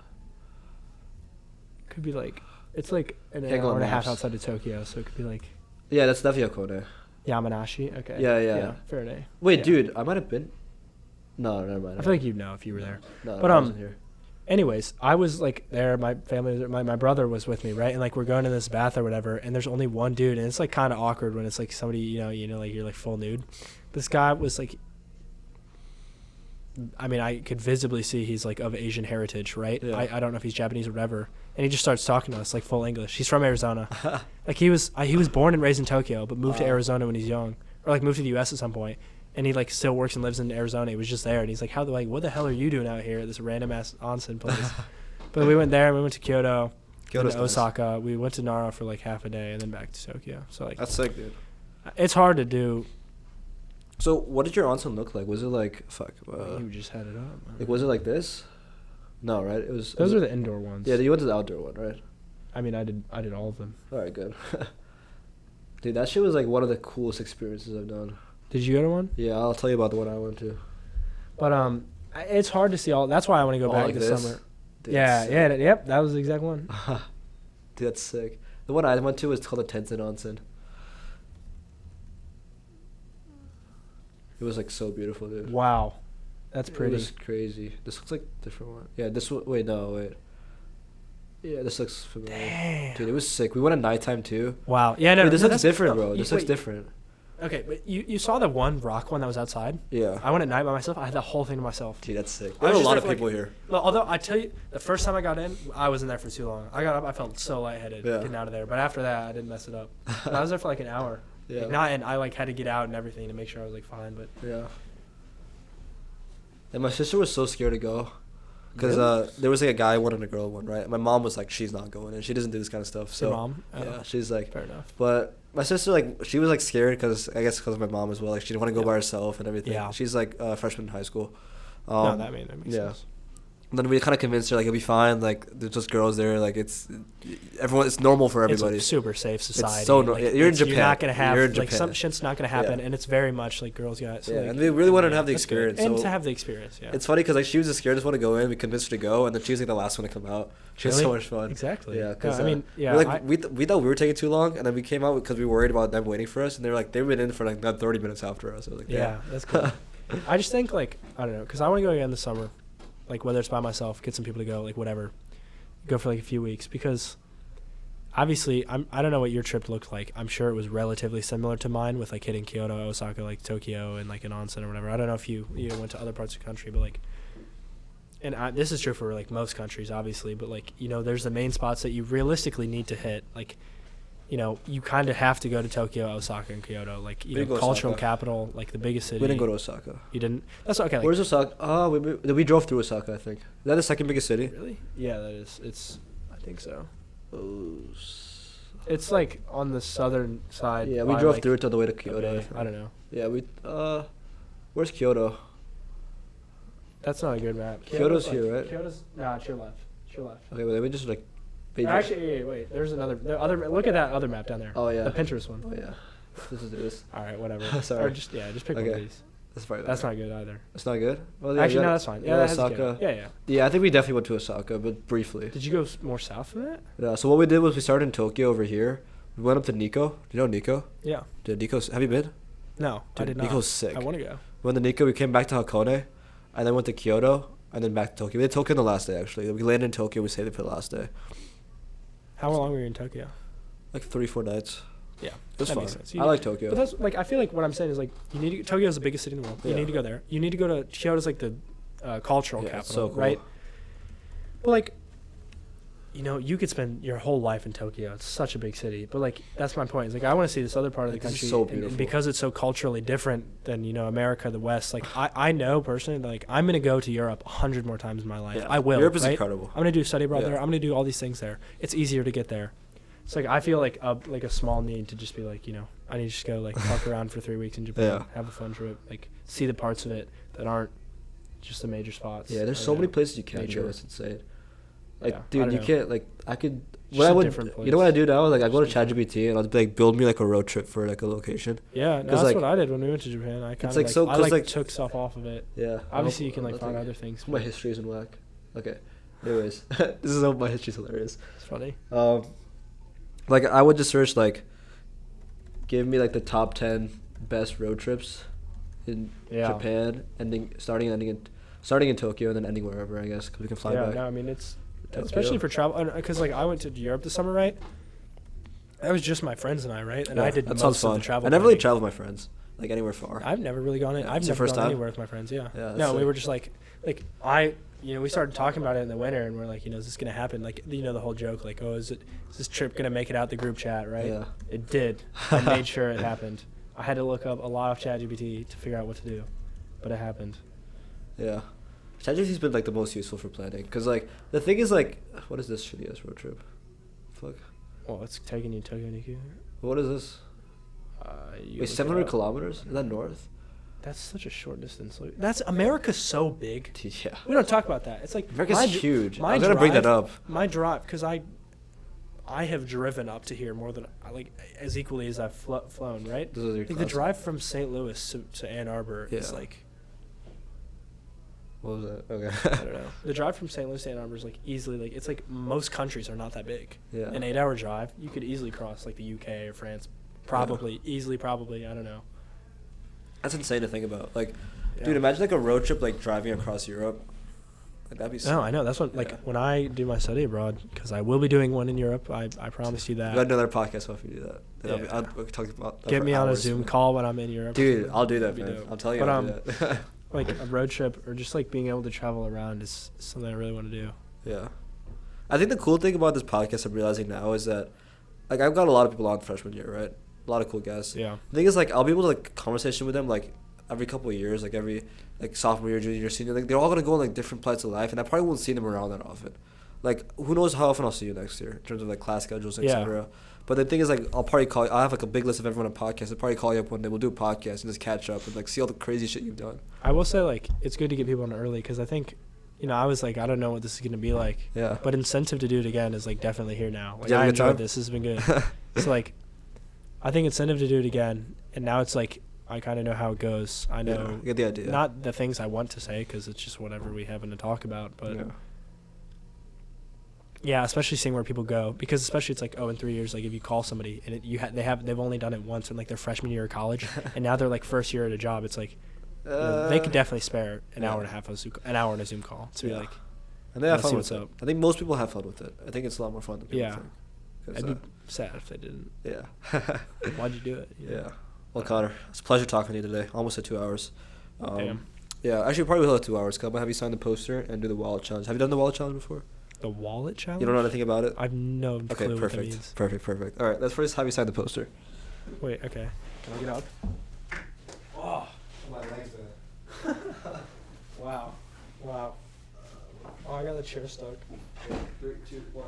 Could be like it's like an Can't go hour on and a half maps. outside of Tokyo, so it could be like Yeah, that's definitely Alcone. Yamanashi. Okay. Yeah. Fair day. Wait, Yeah. dude, I might have been. No, never mind. I feel like you'd know if you were there. No, but, I wasn't here. Anyways, I was like there. My family, was there, my brother was with me, right? And like we're going to this bath or whatever, and there's only one dude, and it's like kind of awkward when it's like somebody, you know, like you're like full nude. This guy was like, I mean, I could visibly see he's like of Asian heritage, right? Yeah. I don't know if he's Japanese or whatever, and he just starts talking to us like full English. He's from Arizona, like he was born and raised in Tokyo, but moved to Arizona when he's young, or like moved to the U.S. at some point. And he like still works and lives in Arizona. He was just there, and he's like, what the hell are you doing out here at this random ass onsen place? But we went there, and we went to Kyoto, Kyoto's to nice. Osaka. We went to Nara for like half a day, and then back to Tokyo. So like, That's sick, dude. it's hard to do. So, what did your onsen look like? Was it like You just had it up. like was it like this? No, right? It was. Those are the indoor ones. Yeah, you went to the outdoor one, right? I mean, I did all of them. All right, good. Dude, that shit was like one of the coolest experiences I've done. Did you go to one? Yeah, I'll tell you about the one I went to. But it's hard to see all. That's why I want to go Oh, back like this this? summer. Dude, Yeah, that's yeah, sick. yep. That was the exact one. Dude, that's sick. The one I went to was called the Tenzin Onsen. It was like so beautiful, dude. Wow, that's pretty. It was crazy. This looks like a different one. Yeah, this one. Wait, no, wait. Yeah, this looks familiar. Damn. Dude, it was sick. We went at nighttime too. Wow. Yeah, no. Dude, this no, looks that's- different, no, bro. you- This looks wait. different. Okay, but you saw the one rock one that was outside? Yeah. I went at night by myself. I had the whole thing to myself. Dude, that's sick. I There's was a just lot there of for, like- people here. Well, although I tell you, the first time I got in, I wasn't there for too long. I got up, I felt so lightheaded Yeah. getting out of there. But after that, I didn't mess it up. But I was there for like an hour. Yeah. Like, not, and I like had to get out and everything to make sure I was like fine. But Yeah. And my sister was so scared to go. Because Really? there was like a guy one and a girl one, right? My mom was like, she's not going in. She doesn't do this kind of stuff. So your mom? Oh, yeah, she's like, fair enough. but my sister, like, she was like scared because I guess because of my mom as well. Like, she didn't want to go Yeah. by herself and everything. Yeah. She's like a freshman in high school. No, that makes yeah. sense. And then we kind of convinced her like it'll be fine. Like there's just girls there. Like it's normal for everybody. It's a super safe society. It's so you're in Japan. You're not gonna have like Japan. some shit's not gonna happen, and it's very much like girls got. So and we really wanted to have the that's experience. good. And so to have the experience. Yeah. It's funny because like she was just scared, just want to go in. We convinced her to go, and then she was like the last one to come out. She had so much fun. Exactly. Yeah. Because I mean, yeah. we thought we were taking too long, and then we came out because we were worried about them waiting for us, and they were like they've been in for like about 30 minutes after us. I was like, yeah, that's cool. I just think like I don't know, because I want to go again this summer. Like whether it's by myself, get some people to go, like whatever, go for like a few weeks, because obviously I don't know what your trip looked like. I'm sure it was relatively similar to mine with like hitting Kyoto, Osaka, like Tokyo, and like an onsen or whatever. I don't know if you went to other parts of the country, but like, and this is true for like most countries, obviously, but like there's the main spots that you realistically need to hit. Like, you kind of have to go to Tokyo, Osaka, and Kyoto, like cultural capital, like the biggest city. We didn't go to Osaka. You didn't? That's okay. Like, where's Osaka? Oh, we drove through Osaka, I think. Is that the second biggest city? Really? Yeah, that is. It's. I think so. Oh. It's like on the southern side. Yeah, we drove through it on the way to Kyoto. I don't know. Yeah, where's Kyoto? That's not a good map. Kyoto's here, right? Kyoto's it's your left. It's your left. Okay, well, let me just like. Actually, wait. There's another. Look at that other map down there. Oh yeah. The Pinterest one. Oh yeah. This is this. All right, whatever. Sorry. Or just pick one of these. That's not good either. It's not good. Well, yeah, actually, no, that's fine. Yeah, Osaka. Yeah. Yeah, I think we definitely went to Osaka, but briefly. Did you go more south than that? Yeah. So what we did was we started in Tokyo over here. We went up to Nikko. Do you know Nikko? Yeah. Have you been? No, Dude, I did not. Nikko's sick. I want to go. We went to Nikko. We came back to Hakone, and then went to Kyoto, and then back to Tokyo. We did Tokyo on the last day actually. We landed in Tokyo. We stayed there for the last day. How long were you in Tokyo? Like 3-4 nights. Yeah, it was fun. Makes sense. I like Tokyo. But that's like I feel like what I'm saying is like Tokyo is the biggest city in the world. Yeah. You need to go there. You need to go to Kyoto's like the cultural capital, so cool. right? But like, you could spend your whole life in Tokyo. It's such a big city. But like that's my point. Is like I want to see this other part of the country. It's so beautiful. And because it's so culturally different than America, the West. Like I know personally, like I'm gonna go to Europe 100 more times in my life. Yeah. I will. Europe is right? incredible. I'm gonna do study abroad there. I'm gonna do all these things there. It's easier to get there. It's like I feel like a small need to just be like, I need to just go like fuck around for 3 weeks in Japan, have a fun trip, like see the parts of it that aren't just the major spots. Yeah, there's so many places you can go. It's insane. Like, Yeah, dude, you can't like I could. Just What I a would, different place. you know what I do now? Like I go to ChatGPT and I'll be like, build me like a road trip for like a location. Yeah, no, that's like, what I did when we went to Japan. I kind of like so- 'cause, like, took stuff off of it. Yeah. Obviously, you can like find other things. My history isn't whack. Okay. Anyways, this is how my history's hilarious. It's funny. Like I would just search like, give me like the top 10 best road trips in Japan, starting in Tokyo and then ending wherever, I guess, because we can fly back. Yeah, no, I mean it's especially for travel, because like I went to Europe this summer, right? That was just my friends and I, right? And I did most of the travel. I never really traveled with my friends, like anywhere far. I've never really gone in. I've never gone anywhere with my friends. Yeah. No, we were just like we started talking about it in the winter, and we're like, is this gonna happen? Like, the whole joke, like, oh, is this trip gonna make it out the group chat, right? Yeah. It did. I made sure it happened. I had to look up a lot of ChatGPT to figure out what to do, but it happened. Yeah. ChatGPT's been like the most useful for planning, because like the thing is like, what is this shitty ass road trip? Fuck. Well, it's taking you to Tokyo, Niku. What is this? Wait, 700 kilometers? Is that north? That's such a short distance. That's America's so big. Yeah. We don't talk about that. It's like America's huge. I'm gonna bring that up. My drive, because I have driven up to here more than as equally as I've flown. Right. Like the drive from St. Louis to Ann Arbor is like. What was that? Okay. I don't know. The drive from St. Louis to Ann Arbor is like easily it's like most countries are not that big. Yeah. An 8-hour drive, you could easily cross like the UK or France. Probably I don't know. That's insane to think about. Like, dude, imagine like a road trip like driving across Europe. Like that'd be. No, I know. That's what when I do my study abroad, because I will be doing one in Europe. I promise you that. We got another podcast if you do that. Then I'll talk about that. Get me on a Zoom call when I'm in Europe. Dude, I'll do that, man. I'll tell you. I'll do that. Like a road trip or just like being able to travel around is something I really want to do. Yeah, I think the cool thing about this podcast I'm realizing now is that, like, I've got a lot of people on freshman year, right? A lot of cool guys. Yeah. The thing is, like, I'll be able to like conversation with them like every couple of years, like every sophomore year, junior year, senior. Like they're all gonna go on like different parts of life, and I probably won't see them around that often. Like, who knows how often I'll see you next year in terms of like class schedules, etc. But the thing is, like, I'll probably call you. I'll have like a big list of everyone on podcast. I'll probably call you up one day. We'll do a podcast and just catch up and like see all the crazy shit you've done. I will say, like, it's good to get people on early, because I think I was like, I don't know what this is gonna be like. Yeah. But incentive to do it again is like definitely here now. Like Did you have I a good enjoyed time? this. This has been good. So like, I think incentive to do it again, and now it's like I kind of know how it goes. I know You get the idea. not the things I want to say because it's just whatever we happen to talk about. But yeah, especially seeing where people go, because especially it's like, oh, in 3 years, like if you call somebody and they've only done it once in like their freshman year of college, and now they're like first year at a job. It's like they could definitely spare an hour and a half an hour on a Zoom call to be like. And they have Let's fun see with what's it. up. I think most people have fun with it. I think it's a lot more fun than people Yeah. think. 'Cause, I'd be sad if they didn't. yeah. Why'd you do it? Yeah. Well, Connor, it's a pleasure talking to you today. Almost at 2 hours. Damn. Yeah, actually, probably will have 2 hours. Cause I'm gonna have you sign the poster and do the wallet challenge. Have you done the wallet challenge before? The wallet challenge? You don't know anything about it? I've no Okay, clue what that perfect. means. Perfect. All right, let's first have you sign the poster. Wait, okay. Can I get up? Oh, My legs, wow. Oh, I got the chair stuck. 3, 2, 1.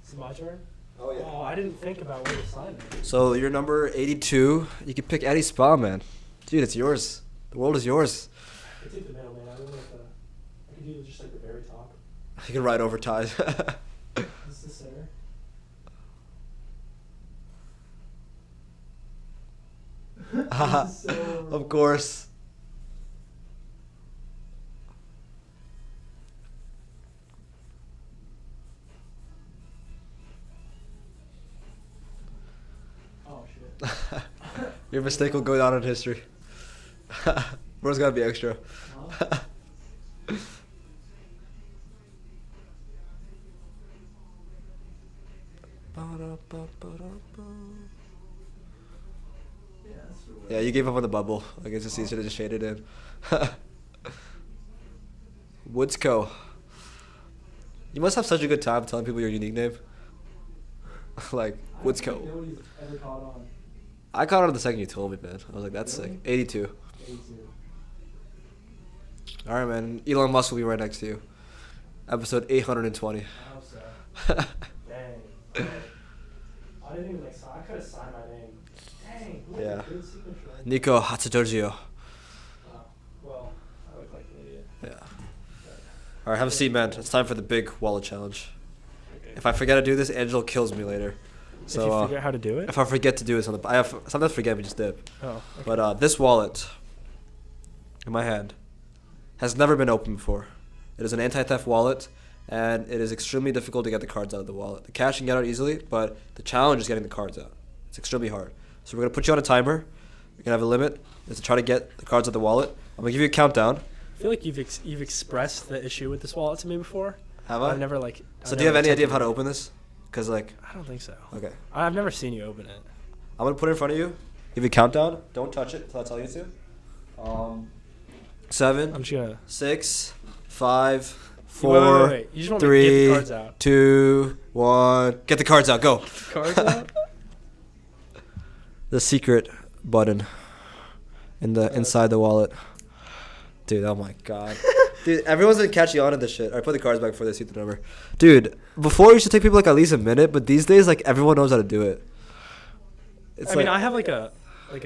Is it my turn? Oh yeah. Oh, I didn't think about where to sign it. So you're number 82. You can pick Eddie Spa, man. Dude, it's yours. The world is yours. I take the middle, man. I don't know if I could do just like the very top. You can ride over ties. This is the center. This is so horrible. Of course. Oh shit. Your mistake will go down in history. Bro's gotta be extra. Huh? Yeah, that's for Yeah, you gave up on the bubble. I guess it's easier to just shade it in. Woodsco. You must have such a good time telling people your unique name. Like, Woodsco. Nobody's ever caught on. I caught on the second you told me, man. I was like, that's sick. 82. 82. All right, man. Elon Musk will be right next to you. Episode 820. I hope so. Dang. I didn't even I could have signed my name. Dang. Look at Yeah. the good signature. Nico Hatzadorgio. Oh, well, I look like an idiot. Yeah. All right, have a seat, man. It's time for the big wallet challenge. If I forget to do this, Angelo kills me later. If So you figure out how to do it? if I forget to do this I sometimes forget, we just dip. Oh, okay. But this wallet in my hand has never been opened before. It is an anti-theft wallet, and it is extremely difficult to get the cards out of the wallet. The cash can get out easily, but the challenge is getting the cards out. It's extremely hard. So we're gonna put you on a timer. We're gonna have a limit. It's to try to get the cards out of the wallet. I'm gonna give you a countdown. I feel like you've expressed the issue with this wallet to me before. Have I? I've never So do you have any idea of how to open this? Cause I don't think so. okay, I've never seen you open it. I'm gonna put it in front of you. Give you a countdown. Don't touch it until I tell you to. 7, I'm just gonna. 6, 5, Wait, 4, wait. You just want me to get the 3, cards out. 2, 1. Get the cards out. Go. Cards out? The secret button in the inside the wallet. Dude, oh my god. Dude, everyone's been catching on to this shit. Alright, put the cards back before they see the number. Dude, before it used to take people like at least a minute, but these days like everyone knows how to do it. I mean, I have like a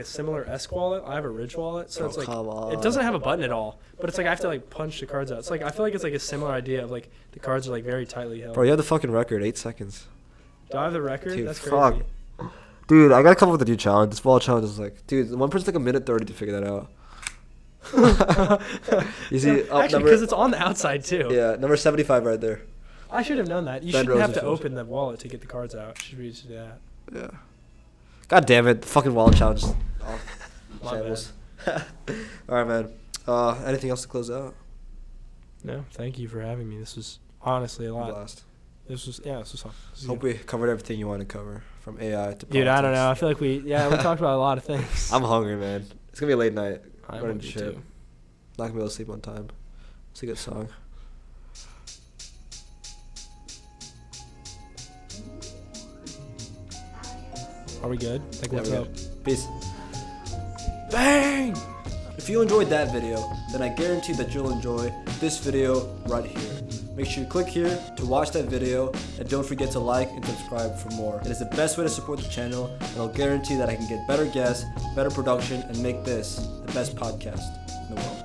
similar Esk wallet. I have a Ridge wallet, so Oh, it's like come on. it doesn't have a button at all. But it's like I have to like punch the cards out. It's like I feel like it's like a similar idea of like the cards are like very tightly held. Bro, you have the fucking record, 8 seconds. Do I have the record? Dude, That's fuck. crazy. Dude, I gotta come up with a new challenge. This wallet challenge is like, dude, one person's like a minute 30 to figure that out. You see, Actually, because it's on the outside too. yeah, number 75 right there. I should have known that. You Ben shouldn't have to Rosenfeld. open the wallet to get the cards out. Should we just do that? Yeah. God damn it, the fucking wallet challenge. My Shambles. All right, man. Anything else to close out? No, thank you for having me. This was honestly a lot. Blast. This was fun. This was Hope good. we covered everything you want to cover, from AI to Dude, I don't know. I politics. feel like we talked about a lot of things. I'm hungry, man. It's gonna be a late night. I'm Running hungry shit. too. Not gonna be able to sleep on time. It's a good song. Are we good? Like, Yeah, what's we're up? good. Peace. Bang! If you enjoyed that video, then I guarantee that you'll enjoy this video right here. Make sure you click here to watch that video, and don't forget to like and subscribe for more. It is the best way to support the channel, and I'll guarantee that I can get better guests, better production, and make this the best podcast in the world.